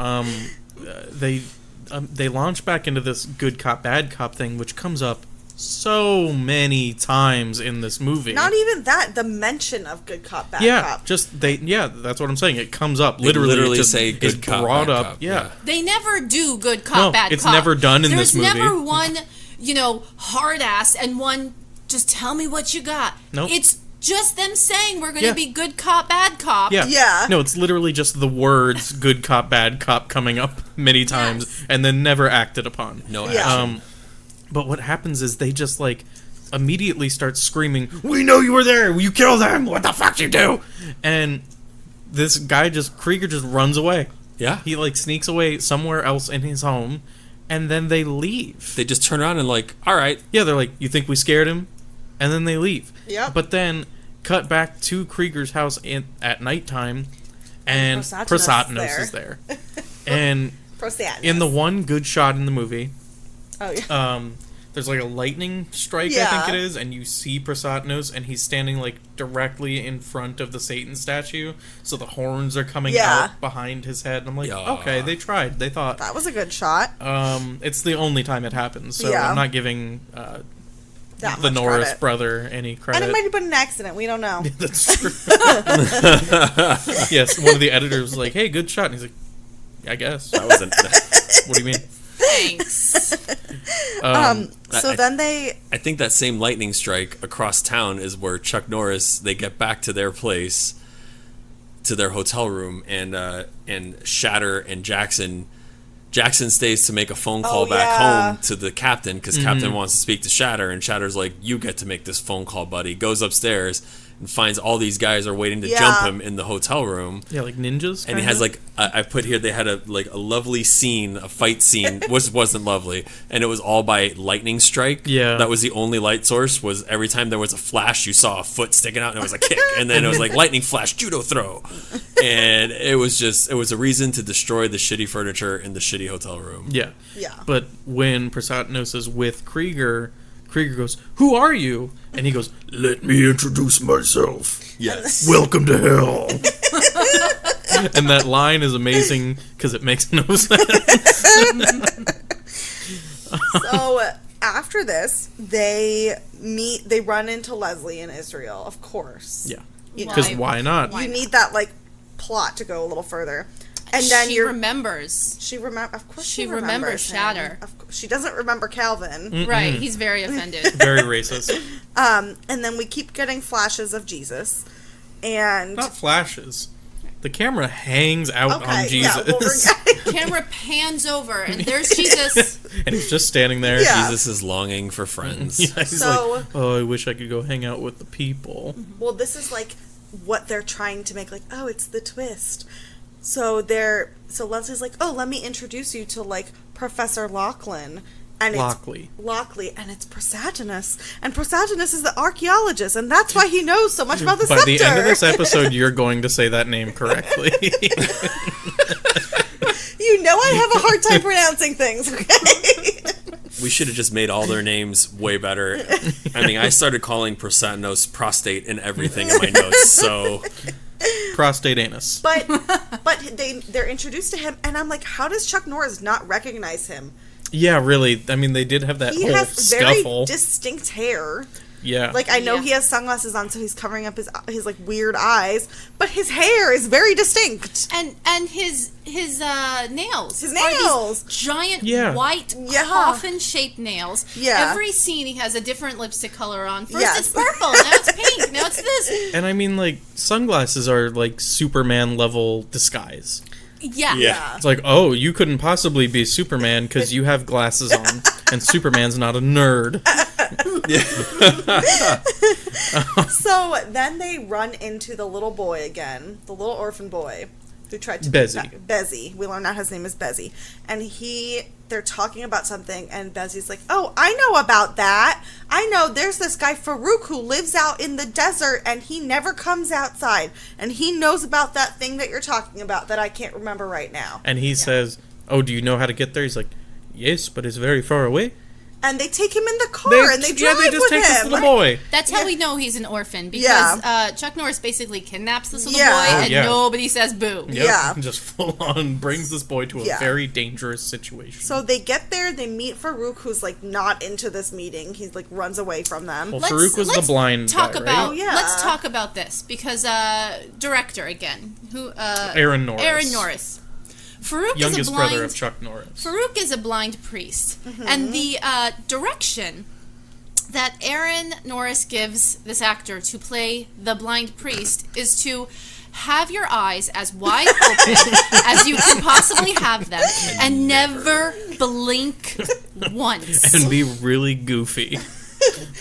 they launch back into this good cop, bad cop thing, which comes up so many times in this movie. Not even that, the mention of good cop, bad yeah, cop. that's what I'm saying. It comes up They literally. literally it just say is good cop, brought bad up. cop, Yeah. yeah. They never do good cop, No, bad it's cop. never done in this movie. There's never one, hard ass and one, just tell me what you got. Nope. It's just them saying we're going to Yeah. be good cop, bad cop. Yeah. Yeah. No, it's literally just the words "good cop, bad cop" coming up many times and then never acted upon. No Yeah. action. But what happens is they just like immediately start screaming, "We know you were there! You killed them! What the fuck you do?" And this guy Krieger just runs away. Yeah. He like sneaks away somewhere else in his home, and then they leave. They just turn around and like, all right. Yeah, they're like, "You think we scared him?" And then they leave. Yep. But then cut back to Krieger's house at nighttime, and Prasadnos Prasadnos is there. And Prosadnos. in the one good shot in the movie, Oh, yeah. there's like a lightning strike, I Yeah. think it is, and you see Prasadnos, and he's standing like directly in front of the Satan statue, so the horns are coming Yeah. out behind his head. And I'm like, Yeah. okay, they tried. They thought. That was a good shot. It's the only time it happens, so Yeah. I'm not giving That the much Norris credit. brother any And credit. it might have been an accident. We don't know. That's true. Yes, one of the editors was like, "Hey, good shot," and he's like, "I guess." That wasn't. What do you mean? Thanks. So then they. I think that same lightning strike across town is where Chuck Norris, they get back to their place, to their hotel room, and Shatter and Jackson Jackson stays to make a phone call Oh, back yeah. home to the captain because Captain wants to speak to Shatter, and Shatter's like, "You get to make this phone call, buddy." Goes upstairs and finds all these guys are waiting to jump him in the hotel room. Yeah, like ninjas. And he has like I put here they had a lovely scene, a fight scene, which wasn't lovely, and it was all by lightning strike. Yeah, that was the only light source. Was every time there was a flash, you saw a foot sticking out, and it was a kick, and then it was like lightning flash, judo throw, and it was a reason to destroy the shitty furniture in the shitty hotel room. Yeah. Yeah. But when Prasanos is with Krieger goes, "Who are you?" And he goes, "Let me introduce myself. Yes. Welcome to hell." And that line is amazing because it makes no sense. So after this, they run into Leslie in Israel, of course. Yeah. You know, Because why not? you need that like plot to go a little further. And then she remembers. Of course She she remembers him. Shatter. She doesn't remember Calvin. Right, he's very offended. Very racist. And then we keep getting flashes of Jesus. And Not flashes. The camera hangs out okay, on Jesus. yeah, well, we're getting, Camera pans over, and there's Jesus. And he's just standing there. Yeah. Jesus is longing for friends. Yeah, he's So- like, "Oh, I wish I could go hang out with the people." well, this is like what they're trying to make, like, oh, it's the twist. So Leslie's like, oh, let me introduce you to like Professor Lachlan. And Lockley, and it's Prosagonus. And Prosagonus is the archaeologist, and that's why he knows so much about the By scepter. the end of this episode, you're going to say that name correctly. You know I have a hard time pronouncing things, okay? We should have just made all their names way better. I mean, I started calling Prosanos prostate and everything in my notes, so... Prostate anus. But they're introduced to him, and I'm like, how does Chuck Norris not recognize him? Yeah, really. I mean, they did have that He whole has very scuffle. distinct hair. Yeah. Like, I know Yeah. he has sunglasses on, so he's covering up his like weird eyes, but his hair is very distinct. And his nails. His are these nails. giant Yeah. white Yeah. coffin-shaped nails. Yeah. Every scene he has a different lipstick color on. First Yes. it's purple, now it's pink, now it's this. And I mean, like, sunglasses are like Superman level disguise. Yeah. Yeah. It's like, oh, you couldn't possibly be Superman because you have glasses on, and Superman's not a nerd. So then they run into the little boy again, the little orphan boy who tried to Bezzy. We learn out his name is Bezzy, and they're talking about something, and Bezzy's like, "Oh, I know about that. I know there's this guy Farouk who lives out in the desert, and he never comes outside, and he knows about that thing that you're talking about that I can't remember right now." And he says, "Oh, do you know how to get there?" He's like, "Yes, but it's very far away." And they take him in the car, and they drive they just with take him. this little boy. That's how we know he's an orphan, because Chuck Norris basically kidnaps this little boy, and nobody says boo. Yep, Yeah. just full on brings this boy to a very dangerous situation. So they get there, they meet Farouk, who's like not into this meeting. He's like runs away from them. Well, Farouk was the blind guy, right? Let's talk about this, because director again, Aaron Norris. Aaron Norris. Farouk Youngest is a blind, brother of Chuck Norris. Farouk is a blind priest, and the direction that Aaron Norris gives this actor to play the blind priest is to have your eyes as wide open as you can possibly have them, and never blink once. And be really goofy.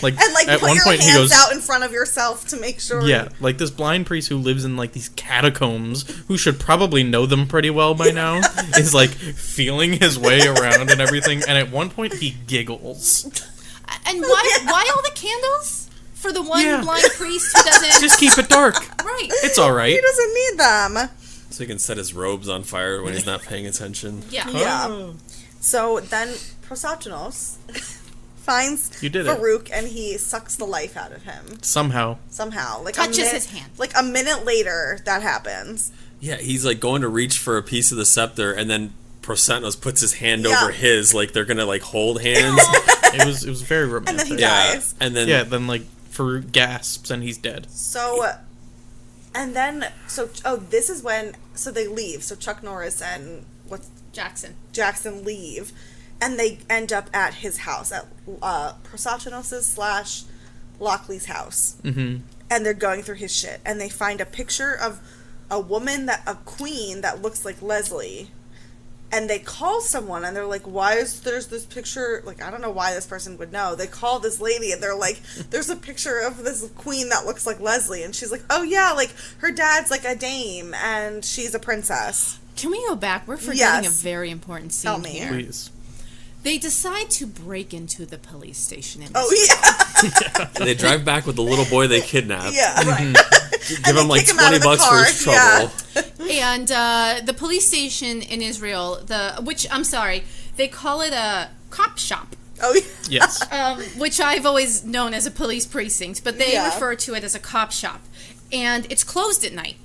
Like, And like at put one your point hands he goes, out in front of yourself to make sure. yeah, like this blind priest who lives in like these catacombs, who should probably know them pretty well by now, is like feeling his way around and everything. And at one point he giggles. And why all the candles for the one blind priest who doesn't? Just keep it dark. Right. It's all right. He doesn't need them. So he can set his robes on fire when he's not paying attention. Yeah. Yeah. So then Prosagonos finds Farouk, and he sucks the life out of him. Somehow. Like touches his hand. Like a minute later, that happens. Yeah, he's like going to reach for a piece of the scepter, and then Prosagonos puts his hand over his, like they're gonna like hold hands. It was very romantic. And then he dies. And then then like Farouk gasps and he's dead. So, and then this is when they leave. So Chuck Norris and Jackson leave, and they end up at his house, at Prosagonos' / Lockley's house. Mm-hmm. And they're going through his shit, and they find a picture of a queen that looks like Leslie, And they call someone, and they're like, why is there's this picture? Like, I don't know why this person would know. They call this lady, and they're like, there's a picture of this queen that looks like Leslie. And she's like, oh, yeah, like, her dad's like a dame, and she's a princess. Can we go back? We're forgetting Yes. a very important scene Tell me. here. Please. They decide to break into the police station. Oh, yeah. They drive back with the little boy they kidnapped. Yeah. Right. Give him like kick him out of the $20 for his car. trouble. Yeah. And the police station in Israel, I'm sorry, they call it a cop shop, Oh, yeah. Yes. which I've always known as a police precinct, but they Yeah. refer to it as a cop shop. And it's closed at night.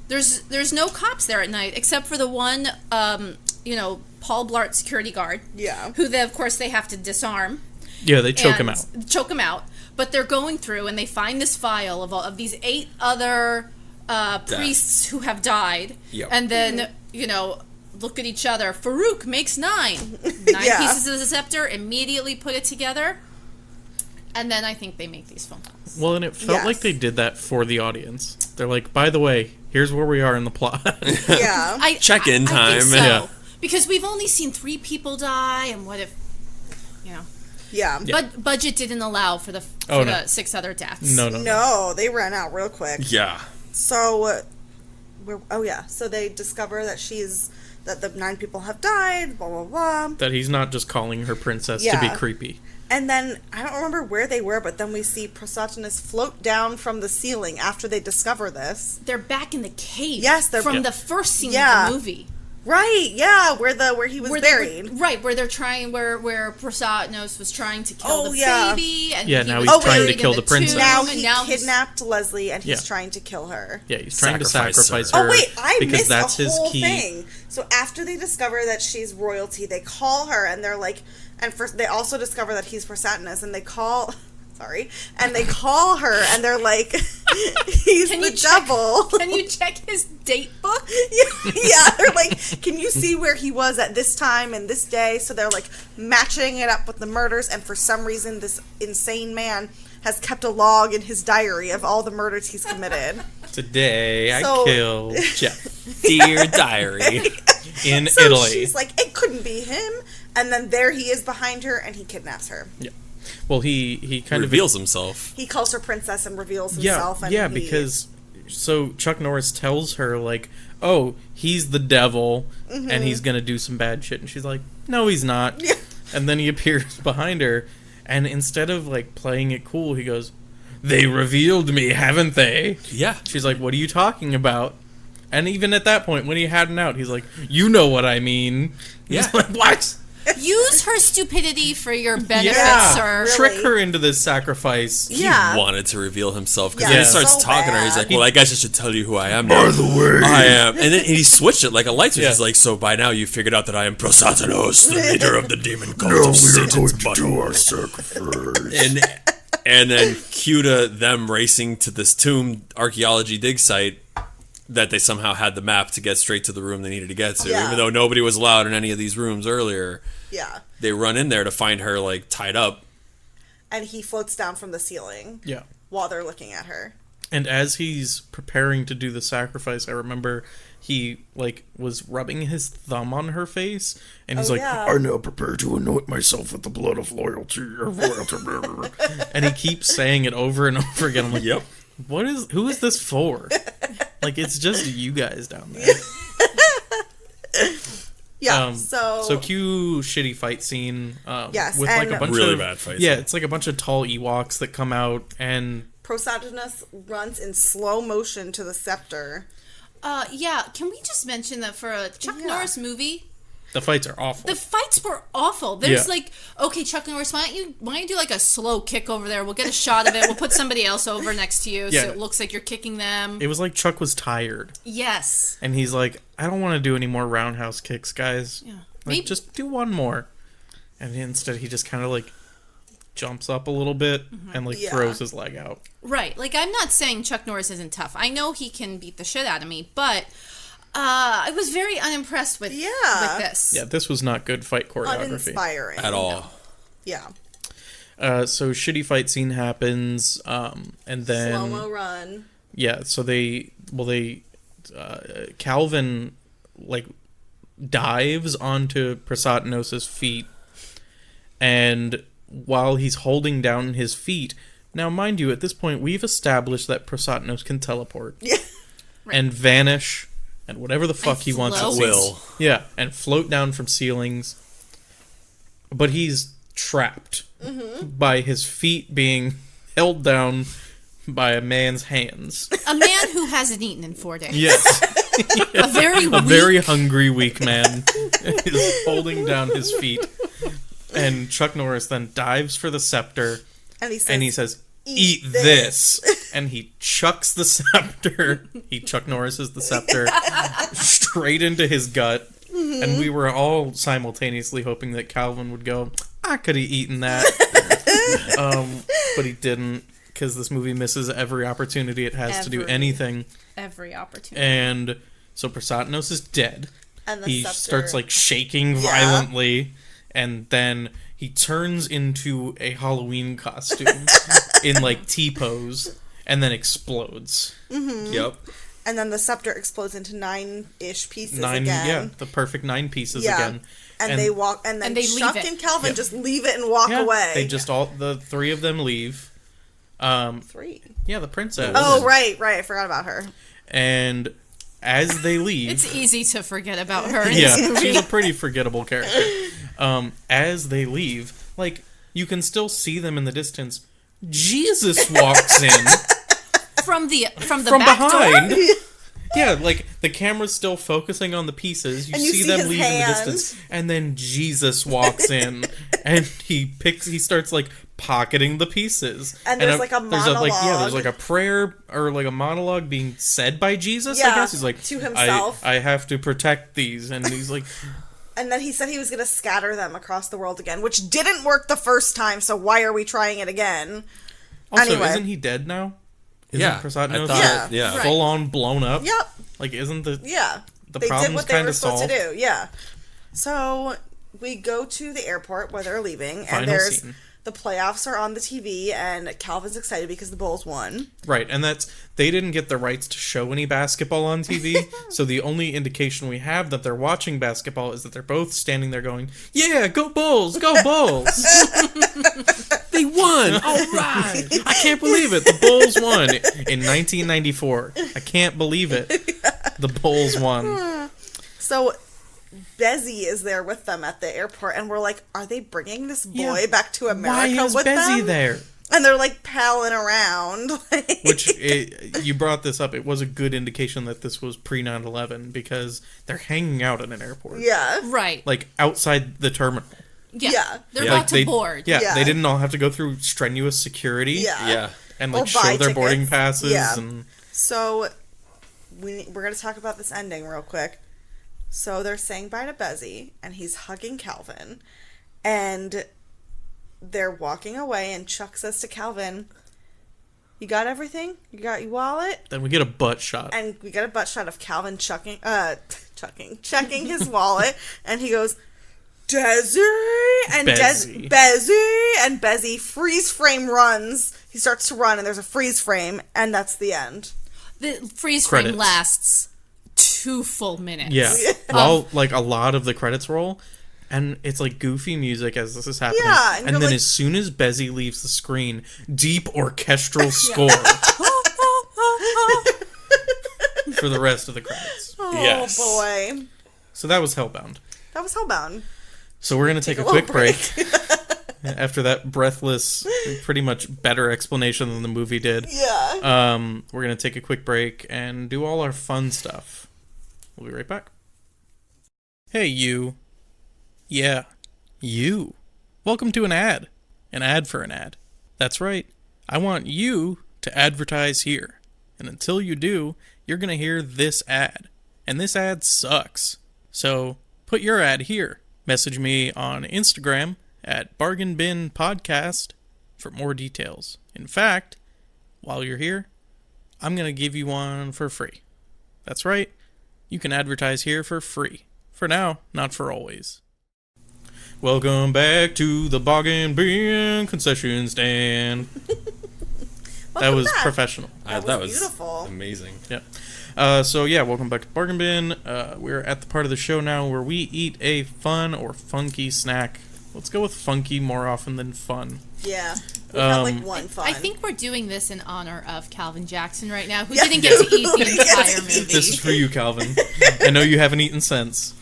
There's no cops there at night except for the one, Paul Blart security guard. Yeah. Who, of course, they have to disarm. Yeah, they choke him and out. Choke him out. But they're going through and they find this file of these 8 other priests who have died. Yep. And then, look at each other. Farouk makes 9. 9 Yeah. pieces of the scepter, immediately put it together. And then I think they make these phone calls. Well, and it felt Yes. like they did that for the audience. They're like, by the way, here's where we are in the plot. Yeah. Check-in I time. think so. Yeah. Because we've only seen 3 people die, and what if, Yeah. But budget didn't allow for the Oh, no. 6 other deaths. No. No, they ran out real quick. Yeah. So, so they discover that the 9 people have died, blah, blah, blah. That he's not just calling her princess to Yeah. be creepy. And then, I don't remember where they were, but then we see Prosotenus float down from the ceiling after they discover this. They're back in the cave. Yes, they're- from Yeah. the first scene Yeah. of the movie. Right, yeah, where he was Where buried. where they're trying, where Prosotenus was trying to kill Oh, the yeah. baby, and Yeah, he now was he's trying to buried kill in the princess. tomb, Now and he he's- kidnapped Leslie, and he's Yeah. trying to kill her. Yeah, he's trying to Sacrifice sacrifice her. her. Oh wait, I because missed that's a his whole key. thing. So after they discover that she's royalty, they call her, and they're like, and first they also discover that he's Prosotenus, and they call, and they call her, and they're like, he's Can the you check- devil. Can you check his date book? Yeah, they're like, can you see where he was at this time and this day? So they're like matching it up with the murders, and for some reason, this insane man has kept a log in his diary of all the murders he's committed. Today So- I killed Jeff Dear diary. in So Italy. she's like, it couldn't be him. And then there he is behind her, and he kidnaps her. Yeah. Well, he kind Reveals himself. He calls her princess and reveals Yeah, himself. And yeah, he- because so Chuck Norris tells her like, "Oh, he's the devil, and he's gonna do some bad shit," and she's like, "No, he's not." Yeah. And then he appears behind her, and instead of like playing it cool, he goes, "They revealed me, haven't they?" Yeah. She's like, "What are you talking about?" And even at that point, when he had an out, he's like, "You know what I mean." Yeah. He's like, "What?" Use her stupidity for your benefit, Yeah. sir. Really? Trick her into this sacrifice. Yeah. He wanted to reveal himself because Yeah. then he starts So talking to her. He's bad. like, "Well, I guess I should tell you who I am now." By the way, I am. And then he switched it like a light switch. Yeah. He's like, "So by now you figured out that I am Prosotenus, the leader of the demon cult of Satan's butthole." And then cue to them racing to this tomb archaeology dig site that they somehow had the map to get straight to the room they needed to get to, Yeah. even though nobody was allowed in any of these rooms earlier. Yeah. They run in there to find her like tied up. And he floats down from the ceiling Yeah. while they're looking at her. And as he's preparing to do the sacrifice, I remember he like was rubbing his thumb on her face, and he's Oh, like, yeah. "I now prepare to anoint myself with the blood of loyalty." And he keeps saying it over and over again. I'm like, Yep. who is this for? Like, it's just you guys down there. Yeah. So cue shitty fight scene. Yes, with like and- a bunch Really of bad fight Yeah, scene. it's like a bunch of tall Ewoks that come out, and Prosotenus runs in slow motion to the scepter. Yeah, can we just mention that for a Chuck Yeah. Norris movie, the fights are awful. the fights were awful. There's Yeah. like, okay, Chuck Norris, why don't you do like a slow kick over there? We'll get a shot of it. We'll put somebody else over next to you Yeah. so it looks like you're kicking them. It was like Chuck was tired, Yes. and he's like, "I don't want to do any more roundhouse kicks, guys. Yeah. Like, just do one more." And instead, he just kind of like jumps up a little bit and like Yeah. throws his leg out. Right. Like, I'm not saying Chuck Norris isn't tough. I know he can beat the shit out of me, but I was very unimpressed with this. Yeah, this was not good fight choreography Uninspiring. At all. Yeah. So shitty fight scene happens, and then Slow-mo run. yeah. So Calvin like dives onto Prasatanos' feet, and while he's holding down his feet, now mind you, at this point we've established that Prasatanos can teleport and vanish and whatever the fuck he wants to will. Yeah, and float down from ceilings. But he's trapped by his feet being held down by a man's hands. A man who hasn't eaten in 4 days. Yes. A very hungry, weak man is holding down his feet. And Chuck Norris then dives for the scepter. And he says, eat this. And he chucks the scepter. Chuck Norris is the scepter. Straight into his gut. And we were all simultaneously hoping that Calvin would go, I could have eaten that. But he didn't, because this movie misses every opportunity it has to do anything. Every opportunity. And so Prasatanos is dead. And he starts like shaking violently, and then he turns into a Halloween costume in like T-pose, and then explodes. Yep. And then the scepter explodes into 9-ish pieces again. Yeah, the perfect 9 pieces again. And they walk, and then Chuck and Calvin just leave it and walk away. They just the 3 of them leave. 3? Yeah, the princess. Oh, right. I forgot about her. And as they leave... It's easy to forget about her in yeah, this movie. she's a pretty forgettable character. As they leave, like, you can still see them in the distance. Jesus walks in... From from back behind. door? Yeah, like, the camera's still focusing on the pieces. You see them leave in the distance. And then Jesus walks in, and he starts, like, pocketing the pieces. And there's, like, a monologue. There's, like, a prayer, or, like, a monologue being said by Jesus, I guess. He's like, to himself. I have to protect these. And he's like... And then he said he was going to scatter them across the world again, which didn't work the first time, so why are we trying it again? Also, anyway. Isn't he dead now? Prasatanos full on blown up? Yep. Like, isn't the they problem's did what they kind were of supposed solved? to do. Yeah. So we go to the airport where they're leaving, Final and there's scene. the playoffs are on the TV, and Calvin's excited because the Bulls won. Right, and they didn't get the rights to show any basketball on TV, so the only indication we have that they're watching basketball is that they're both standing there going, "Yeah, go Bulls, go Bulls!" They won! All right! I can't believe it. The Bulls won in 1994. I can't believe it. The Bulls won. So Bezzy is there with them at the airport, and we're like, are they bringing this boy back to America Why is with Bezzy them? there? And they're like palling around. You brought this up. It was a good indication that this was pre 9/11 because they're hanging out at an airport. Yeah. Right. Like outside the terminal. Yeah. They're Like about to board. Yeah, they didn't all have to go through strenuous security. Yeah. And Or like show buy their boarding tickets. passes. Yeah. And So we're going to talk about this ending real quick. So they're saying bye to Bezzy, and he's hugging Calvin, and they're walking away, and Chuck says to Calvin, "You got everything? You got your wallet?" then we get a butt shot. And we get a butt shot of Calvin checking his wallet, and he goes, "Desi," and Bezzy. Bezzy, and Bezzy freeze frame runs. He starts to run, and there's a freeze frame, and that's the end. The freeze Credits. frame lasts 2 full minutes. Yeah. While like a lot of the credits roll, and it's like goofy music as this is happening. Yeah, and and you're then like- as soon as Bezzy leaves the screen, deep orchestral score for the rest of the credits. Oh Yes. boy, So that was Hellbound. that was Hellbound. So we're gonna take a little quick break. After that breathless, pretty much better explanation than the movie did. Yeah. We're gonna take a quick break and do all our fun stuff. We'll be right back. Hey, you. Yeah, you. Welcome to an ad. An ad for an ad. That's right. I want you to advertise here. And until you do, you're going to hear this ad. And this ad sucks. So put your ad here. Message me on Instagram at Bargain Bin Podcast for more details. In fact, while you're here, I'm going to give you one for free. That's right. You can advertise here for free. For now, not for always. Welcome back to the Bargain Bin concession stand. That was back. professional. That was beautiful. Amazing. Yeah. So yeah, welcome back to Bargain Bin. We're at the part of the show now where we eat a fun or funky snack. Let's go with funky more often than fun. Yeah. We got like one fun. I think we're doing this in honor of Calvin Jackson right now, who didn't get to eat the entire movie. This is for you, Calvin. I know you haven't eaten since.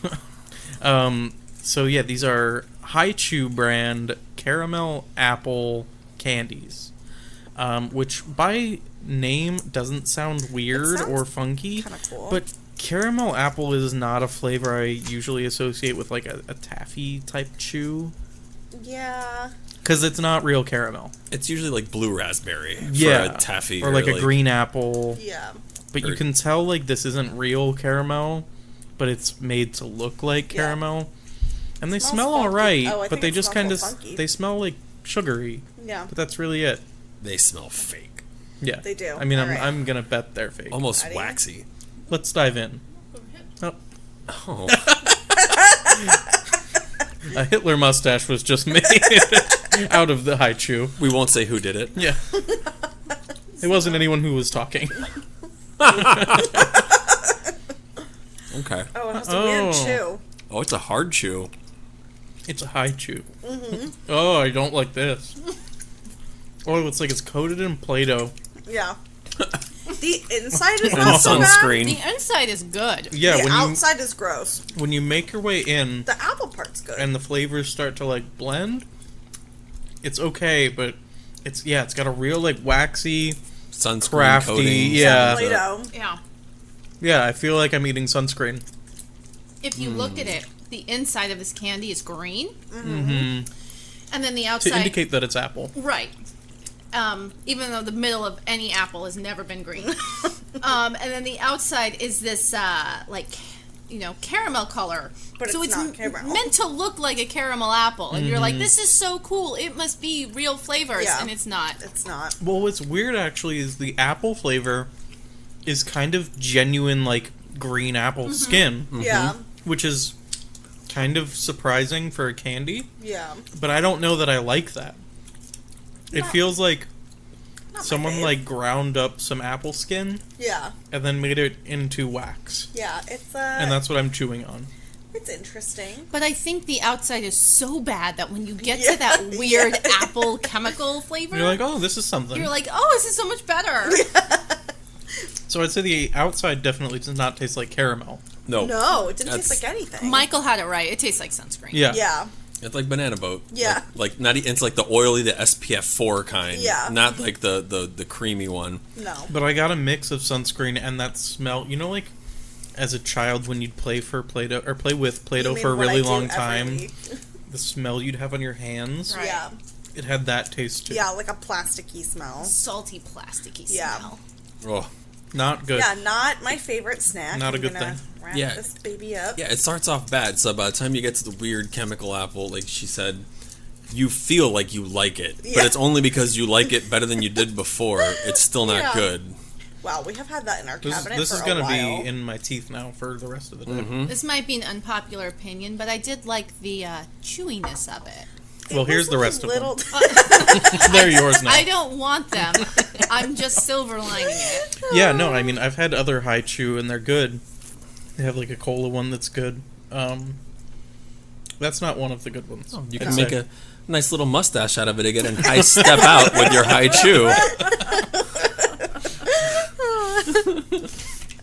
So yeah, these are Hi-Chew brand caramel apple candies, which by name doesn't sound weird or funky, kinda cool. but caramel apple is not a flavor I usually associate with like a taffy type chew. Yeah. Because it's not real caramel. It's usually like blue raspberry for Yeah. a taffy. Or like a green apple. Yeah. But you can tell like this isn't real caramel, but it's made to look like caramel. And they Smells smell funky. alright, Oh, I but think they it just smells kind more of funky. they smell like sugary. Yeah. But that's really it. They smell fake. Yeah. They do. I mean, Alright. I'm going to bet they're fake. Almost Ready? waxy. Let's dive in. Oh, Oh. a Hitler mustache was just made out of the Hi-Chew. We won't say who did it. Yeah. It wasn't anyone who was talking. Okay. Oh, it has a weird chew. Oh, it's a hard chew. It's a Hi-Chew. Oh, I don't like this. Oh, it's like it's coated in Play-Doh. Yeah. The inside is And not so bad. sunscreen. The inside is good. Yeah, The outside is gross. when you make your way in The apple part's good. and the flavors start to like blend, it's okay, but it's got a real like waxy, Sunscreen crafty, coating. yeah. Play-Doh. Yeah. Yeah, I feel like I'm eating sunscreen. If you look at it, the inside of this candy is green. Mm-hmm. And then the To outside... indicate that it's apple. Right. Even though the middle of any apple has never been green. And then the outside is this, caramel color. But so it's it's not caramel. meant to look like a caramel apple. And you're like, this is so cool. It must be real flavors. Yeah. And it's not. It's not. Well, what's weird actually is the apple flavor is kind of genuine like green apple skin, Yeah. which is kind of surprising for a candy, Yeah. but I don't know that I like that. It feels like Not my someone fave. like ground up some apple skin Yeah. and then made it into wax. Yeah. It's And that's what I'm chewing on. it's interesting. But I think the outside is so bad that when you get Yeah, to that weird yeah. apple chemical flavor, You're like, oh, this is something. you're like, oh, this is so much better. So I'd say the outside definitely does not taste like caramel. No. No, it didn't taste That's- like anything. Michael had it right. It tastes like sunscreen. Yeah. Yeah. It's like banana boat. Yeah. Like not. It's like the oily, the SPF 4 kind. Yeah. Not like the creamy one. No. But I got a mix of sunscreen and that smell. You know, like as a child when you'd play for Play-Doh or play with Play-Doh You mean for a what I really do long every time. week. The smell you'd have on your hands, Right. Yeah. it had that taste too. Yeah, like a plasticky smell. Salty, plasticky Yeah. smell. Oh. Not good. Yeah, not my favorite snack. Not a I'm good gonna thing. Wrap Yeah. this baby up. Yeah, it starts off bad. So by the time you get to the weird chemical apple, like she said, you feel like you like it, Yeah. but it's only because you like it better than you did before. It's still not Yeah. good. Wow, we have had that in our cabinet This for is a gonna while. be in my teeth now for the rest of the day. Mm-hmm. This might be an unpopular opinion, but I did like the chewiness of it. Well, It here's was the a rest of them. little- They're yours now. I don't want them. I'm just silver lining it. Yeah, no, I mean I've had other Hi-Chew and they're good. They have like a cola one that's good. That's not one of the good ones. You I'd can say. make a nice little mustache out of it again and high step out with your high chew.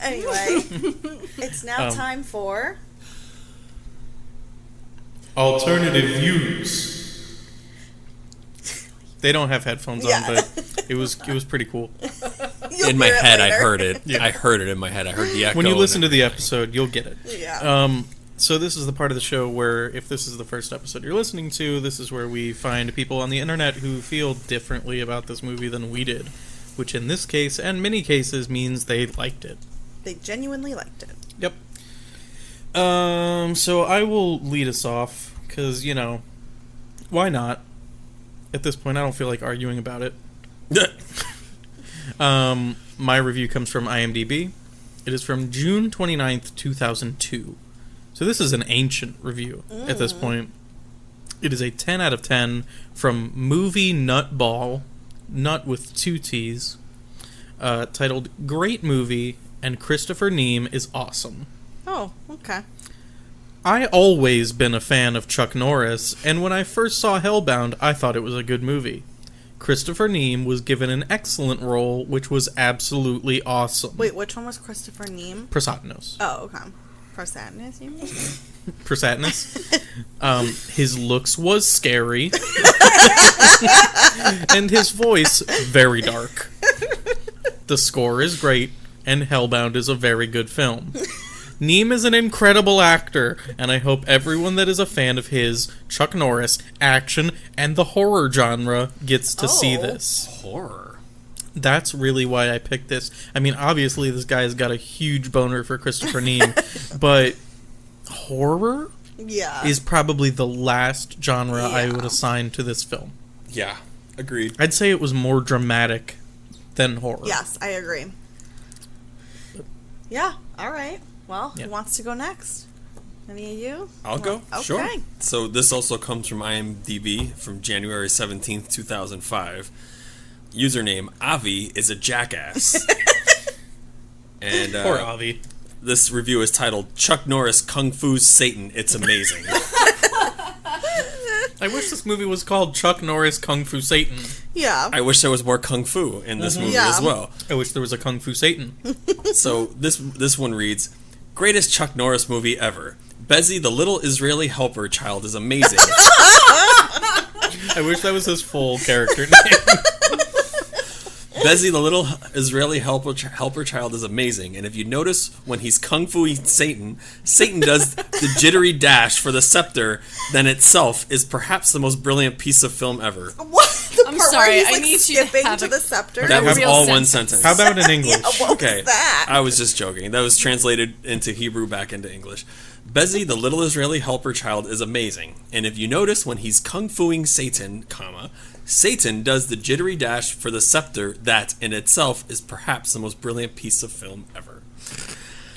Anyway, it's now time for alternative views. They don't have headphones Yeah. on, but it was pretty cool. You'll In my hear it head, I later. heard it. I heard it in my head. I heard the echo. When you listen and to the episode, you'll get it. Yeah. So this is the part of the show where, if this is the first episode you're listening to, this is where we find people on the internet who feel differently about this movie than we did, which in this case and many cases means they liked it. They genuinely liked it. Yep. So I will lead us off because why not? At this point, I don't feel like arguing about it. My review comes from IMDb. It is from June 29th, 2002. So this is an ancient review at this point. It is a 10 out of 10 from Movie Nutball, nut with two T's, titled Great Movie, and Christopher Neame is awesome. Oh, okay. I always been a fan of Chuck Norris, and when I first saw Hellbound, I thought it was a good movie. Christopher Neame was given an excellent role, which was absolutely awesome. Wait, which one was Christopher Neame? Prasadnos. Oh, okay. Prasadnos, you mean? Prasadnos. His looks was scary. And his voice very dark. The score is great, and Hellbound is a very good film. Neame is an incredible actor, and I hope everyone that is a fan of his, Chuck Norris, action, and the horror genre gets to see this. Horror. That's really why I picked this. I mean, obviously this guy's got a huge boner for Christopher Neame, but horror Yeah. is probably the last genre I Yeah. would assign to this film. Yeah, agreed. I'd say it was more dramatic than horror. Yes, I agree. Yeah, all right. Well, Yeah. who wants to go next? Any of you? I'll go. Okay. Sure. So this also comes from IMDb from January 17th, 2005. Username Avi is a jackass. And Poor Avi. this review is titled Chuck Norris Kung Fu's Satan. It's amazing. I wish this movie was called Chuck Norris Kung Fu Satan. Yeah. I wish there was more Kung Fu in this movie Yeah. as well. I wish there was a Kung Fu Satan. So this one reads, greatest Chuck Norris movie ever. Bezzy the Little Israeli Helper Child is amazing. I wish that was his full character name. Bezzy the Little Israeli Helper Child is amazing, and if you notice when he's kung fuing Satan, Satan does the jittery dash for the scepter, then itself is perhaps the most brilliant piece of film ever. What? The I'm part sorry, where he's, I like, need you to skipping have to a- the scepter? That was real all one sentence. sentence. How about in English? Yeah, what Okay, was that? I was just joking. That was translated into Hebrew back into English. Bezzy, the little Israeli helper child, is amazing, and if you notice when he's kung fuing Satan, comma, Satan does the jittery dash for the scepter that, in itself, is perhaps the most brilliant piece of film ever.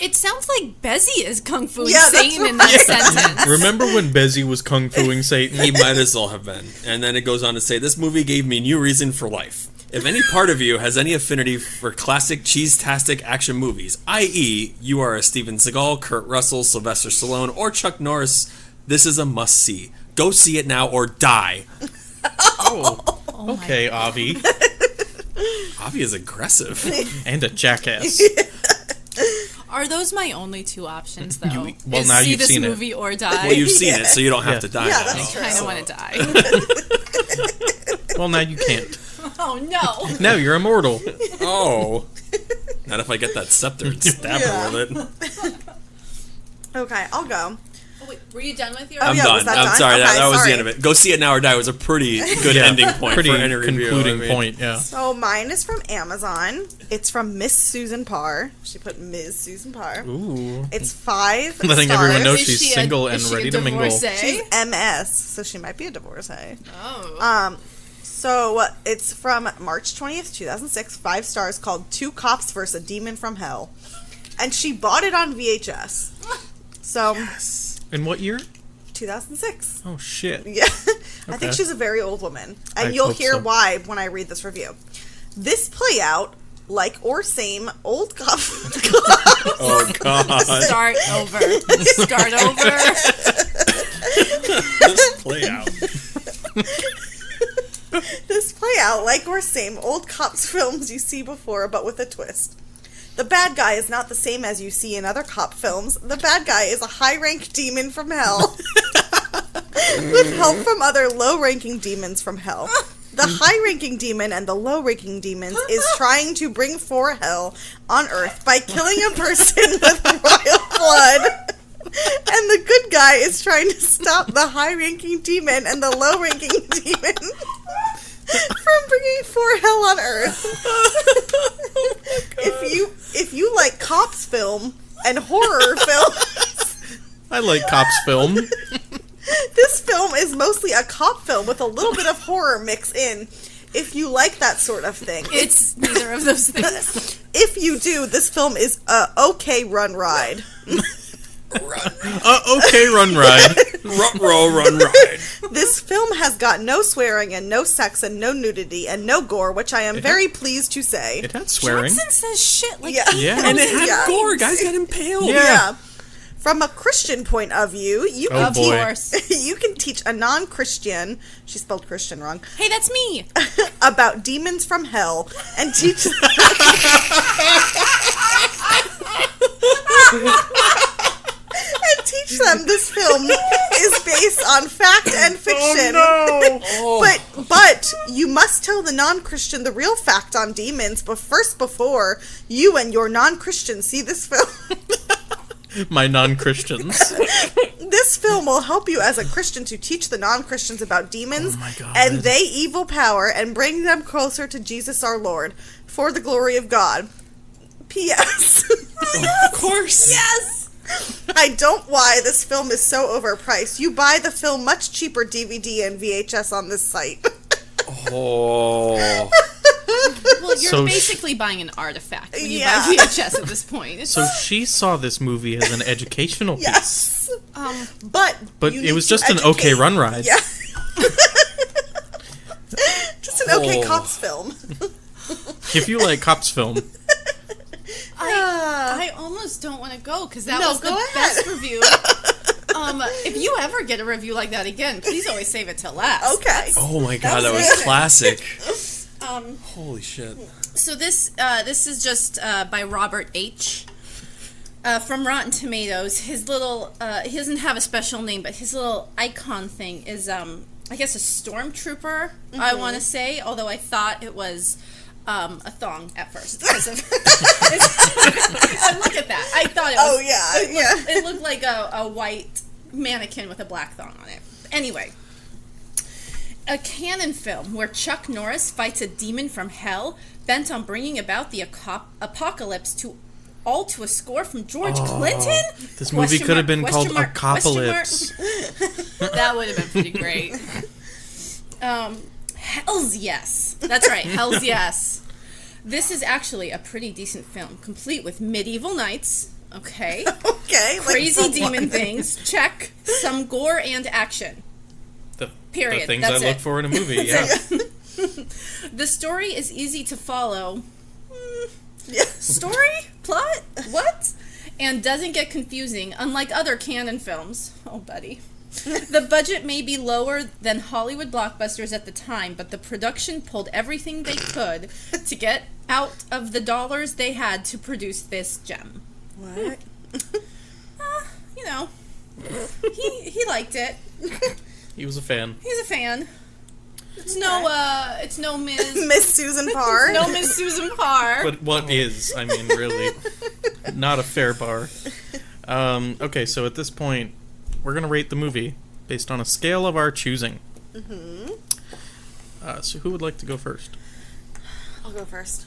It sounds like Bezzy is kung fu Yeah, that's Satan in that sentence. Remember when Bezzy was Kung Fuing Satan? He might as well have been. And then it goes on to say, this movie gave me new reason for life. If any part of you has any affinity for classic cheese-tastic action movies, i.e., you are a Steven Seagal, Kurt Russell, Sylvester Stallone, or Chuck Norris, this is a must-see. Go see it now or die. Oh, okay, Avi. Avi is aggressive. And a jackass. Are those my only two options, though? well, Is now see you've this seen it. movie or die? Well, you've seen it, so you don't have Yeah. to die Yeah, now. that's true. I kind of want to die. Well, now you can't. Oh, no. Now you're immortal. Oh. Not if I get that scepter and stab Yeah. her with it. Okay, I'll go. Oh, wait, were you done with your... Oh, I'm yeah, done. was that I'm done? sorry. Okay, that was sorry. the end of it. Go see it now or die was a pretty good Yeah, ending point pretty for any review. concluding I mean, point, yeah. So mine is from Amazon. It's from Miss Susan Parr. She put Ms. Susan Parr. Ooh. It's 5 Letting stars. everyone know Is she's she single and is she a ready to mingle. divorcee? She's MS, so she might be a divorcee. Oh. So it's from March 20th, 2006. 5 stars, called Two Cops vs. a Demon from Hell. And she bought it on VHS. So, In what year? 2006. Oh, shit. Yeah. I Okay. think she's a very old woman. And I you'll hope hear so. why when I read this review. This play out, like or same, old cop. Oh, God. Start over. Start over. This play out. This play out, like or same, old cops films you see before, but with a twist. The bad guy is not the same as you see in other cop films. The bad guy is a high-ranked demon from hell. With help from other low-ranking demons from hell. The high-ranking demon and the low-ranking demons is trying to bring for hell on Earth by killing a person with royal blood. And the good guy is trying to stop the high-ranking demon and the low-ranking demon from bringing for hell on Earth. If you like cops film and horror film, I like cops film. this film is mostly a cop film with a little bit of horror mix in. If you like that sort of thing, It's neither of those things. if you do, this film is a okay run ride. Okay, run ride. Run ride. This film has got no swearing and no sex and no nudity and no gore, which I am very pleased to say. It had swearing. Jackson says shit like Yeah. Yeah. And it had Yeah. gore. Guys got impaled. Yeah. From a Christian point of view, you Oh, can boy. you can teach a non-Christian, she spelled Christian wrong, hey, that's me. about demons from hell and teach them this film is based on fact and fiction. But you must tell the non-Christian the real fact on demons, but first before you and your non-Christian see this film. My non-Christians. This film will help you as a Christian to teach the non-Christians about demons Oh my God. and they evil power and bring them closer to Jesus our Lord for the glory of God. P.S. Of course. Yes! I don't why this film is so overpriced. You buy the film much cheaper DVD and VHS on this site. Oh. Well, you're So basically buying an artifact when you Yeah. buy VHS at this point. It's, So she saw this movie as an educational piece. Yes. But you It need was to just an okay educate- run ride. Yeah. Just an okay Oh. cops film. If you like cops film, I almost don't want to go because that No, was the go ahead. best review. If you ever get a review like that again, please always save it till last. Okay. Oh my god, that was good. classic. Holy shit. So this is just by Robert H. From Rotten Tomatoes. His little he doesn't have a special name, but his little icon thing is I guess a stormtrooper. I want to say, although I thought it was a thong at first. Because of and look at that. I thought it was. Oh, yeah. It looked like a white mannequin with a black thong on it. Anyway. A canon film where Chuck Norris fights a demon from hell bent on bringing about the apocalypse to a score from George Clinton? this movie could have been called Question mark. Acopolis. That would have been pretty great. Hells yes. That's right, hells yes. This is actually a pretty decent film, complete with medieval knights, okay, Okay. crazy like, demon things, check, some gore and action. The Period. things That's I look it. for in a movie, yeah. The story is easy to follow. Yeah. Story? Plot? What? And doesn't get confusing, unlike other canon films. Oh, buddy. The budget may be lower than Hollywood blockbusters at the time, but the production pulled everything they could to get out of the dollars they had to produce this gem. What? You know, he liked it. He was a fan. He's a fan. It's no Ms. Miss Susan Parr. no Miss Susan Parr. But what is? I mean, really, not a fair bar. Okay, so at this point, we're gonna rate the movie based on a scale of our choosing. Mm-hmm. So who would like to go first? I'll go first.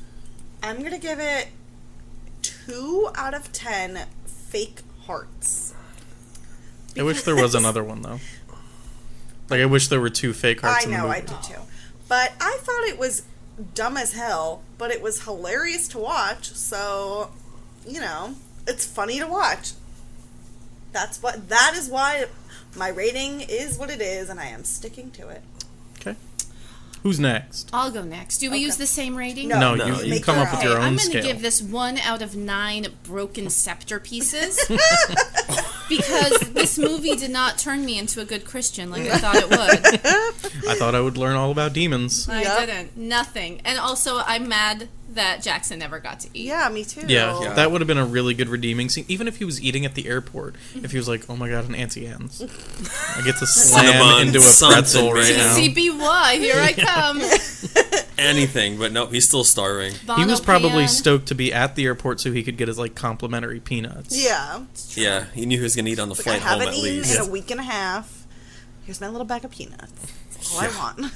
I'm gonna give it 2 out of 10 fake hearts. I wish there was another one though. Like I wish there were 2 fake hearts I in the know, movie. I do too. But I thought it was dumb as hell, but it was hilarious to watch, so, you know, it's funny to watch. That is why my rating is what it is, and I am sticking to it. Okay. Who's next? I'll go next. Do we use the same rating? No. No, you make come your up with own. your I'm own going to scale. give this 1 out of 9 broken scepter pieces because this movie did not turn me into a good Christian like I thought it would. I thought I would learn all about demons. I Yep. didn't. Nothing. And also, I'm mad that Jackson never got to eat. Yeah, me too. Yeah, that would have been a really good redeeming scene. Even if he was eating at the airport, if he was like, "Oh my god, an Auntie Anne's," I get to slam Cinnamon, into a something, pretzel right man. now. CBY, here I come. Anything, but no, he's still starving. He was probably Bonopan. stoked to be at the airport so he could get his like complimentary peanuts. Yeah. Yeah, he knew he was gonna eat on the Like, I flight home haven't at eaten least. in a week and a half. Here's my little bag of peanuts. That's all I want.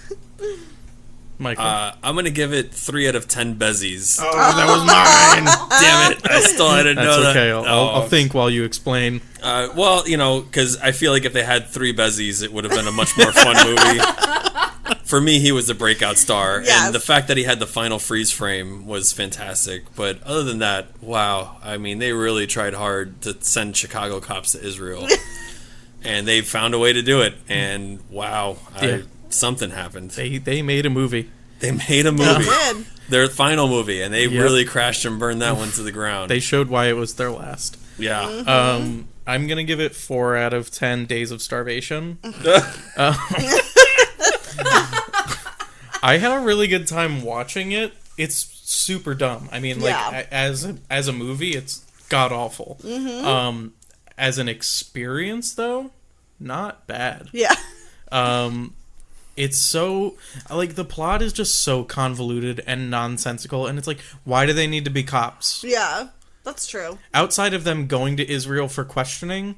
Michael. I'm gonna give it 3 out of 10 bezies. oh, that was mine. Damn it! I still didn't That's know okay. that. I'll think while you explain. Well, you know, because I feel like if they had 3 bezies, it would have been a much more fun movie. For me, he was the breakout star, Yes. and the fact that he had the final freeze frame was fantastic. But other than that, wow! I mean, they really tried hard to send Chicago cops to Israel, and they found a way to do it. And wow, something happened. They made a movie. They made a movie, Did. their final movie, and they Yep. really crashed and burned that one to the ground. They showed why it was their last. Yeah. I'm gonna give it 4 out of 10 Days of Starvation. I had a really good time watching it. It's super dumb. I mean, like Yeah. as a movie, it's god awful. As an experience, though, not bad. Yeah. It's so like the plot is just so convoluted and nonsensical, and it's like, why do they need to be cops? Yeah. That's true. Outside of them going to Israel for questioning,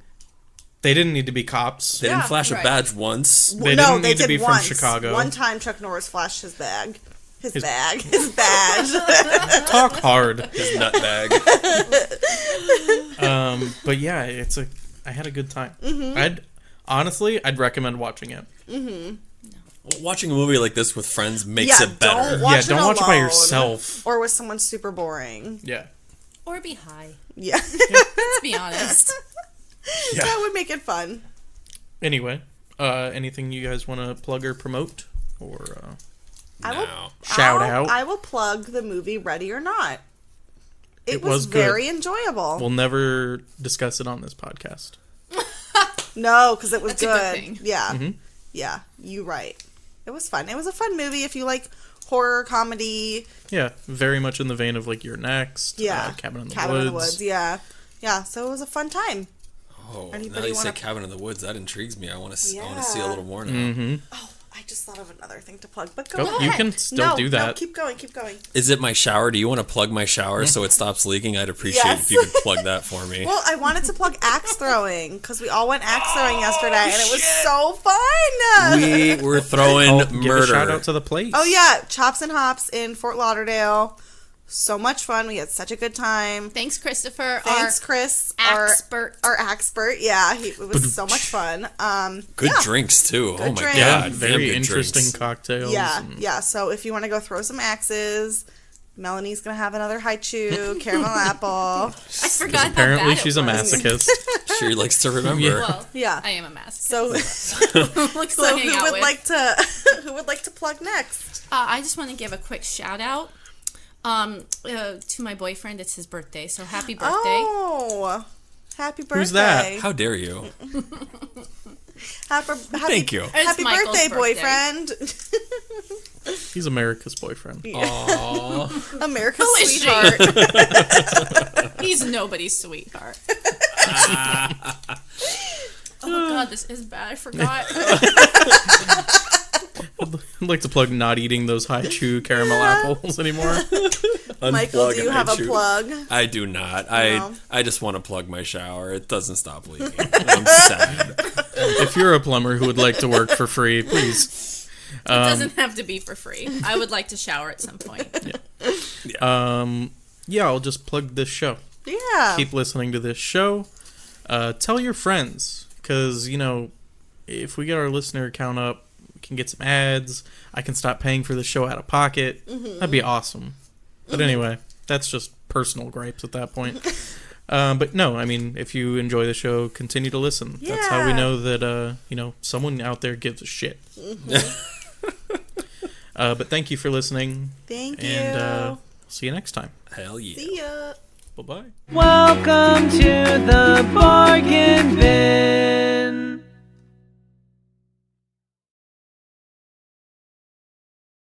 they didn't need to be cops. They didn't Yeah, flash a right. badge once. They no, didn't they need to did be once. from Chicago. One time Chuck Norris flashed his bag. His His- badge. Talk hard. His nut bag. But yeah, I had a good time. Mm-hmm. I'd recommend watching it. Watching a movie like this with friends makes Yeah, it better. don't watch Don't it watch it by alone. yourself. Or with someone super boring. Yeah. Or be high. Yeah. Let's be honest. That would make it fun. Anyway, anything you guys want to plug or promote or No. shout out? I will plug the movie Ready or Not. It was was good. very enjoyable. We'll never discuss it on this podcast. No, because it was That's a good thing. Yeah. Yeah, you right. It was fun. It was a fun movie if you like horror, comedy. Yeah, very much in the vein of like You're Next. Yeah. Cabin in the Cabin in the Woods. Woods. Yeah. Yeah, so it was a fun time. Oh, now Anybody you say wanna- Cabin in the Woods, that intrigues me. I want to see Yeah. a little more now. Mm-hmm. Oh, I just thought of another thing to plug, but go Go, ahead. you can still no, do No, that. keep going, keep going. Is it my shower? Do you want to plug my shower so it stops leaking? I'd appreciate Yes. if you could plug that for me. Well, I wanted to plug axe throwing because we all went axe throwing yesterday, and it was so fun. We were throwing Oh, give a murder. shout out to the place. Oh yeah, Chops and Hops in Fort Lauderdale. So much fun. We had such a good time. Thanks, Christopher. Thanks, Chris. Expert. Our expert. Yeah, it was so much fun. Good yeah. drinks too. Oh my drinks. Yeah, god, damn very good interesting drinks. cocktails. Yeah, and- yeah. So if you want to go throw some axes, Melanie's gonna have another haichu, caramel apple. I forgot. Apparently how bad she's a it was. masochist. She likes to remember. Yeah. Well, Yeah. I am a mask. So, Look so hang who out would with. like to who would like to plug next? I just want to give a quick shout out to my boyfriend. It's his birthday, so happy birthday. Oh, happy birthday! Who's that? How dare you? Happy, Thank you. It's Happy Michael's birthday, birthday. boyfriend! He's America's boyfriend. Aww. America's Who is she? sweetheart. He's nobody's sweetheart. Oh god, this is bad. I forgot. I'd like to plug not eating those high chew caramel apples anymore. Michael, do Unplug you and have a shoot. plug? I do not. No. I just want to plug my shower. It doesn't stop leaking. I'm sad. If you're a plumber who would like to work for free, please. It doesn't have to be for free. I would like to shower at some point. Yeah, I'll just plug this show. Yeah. Keep listening to this show. Tell your friends, because, you know, if we get our listener count up, we can get some ads. I can stop paying for the show out of pocket. That'd be awesome. But anyway, that's just personal gripes at that point. But no, I mean, if you enjoy the show, continue to listen. That's how we Yeah. know that, you know, someone out there gives a shit. But thank you for listening. Thank you. And see you next time. Hell yeah. See ya. Bye-bye. Welcome to the bargain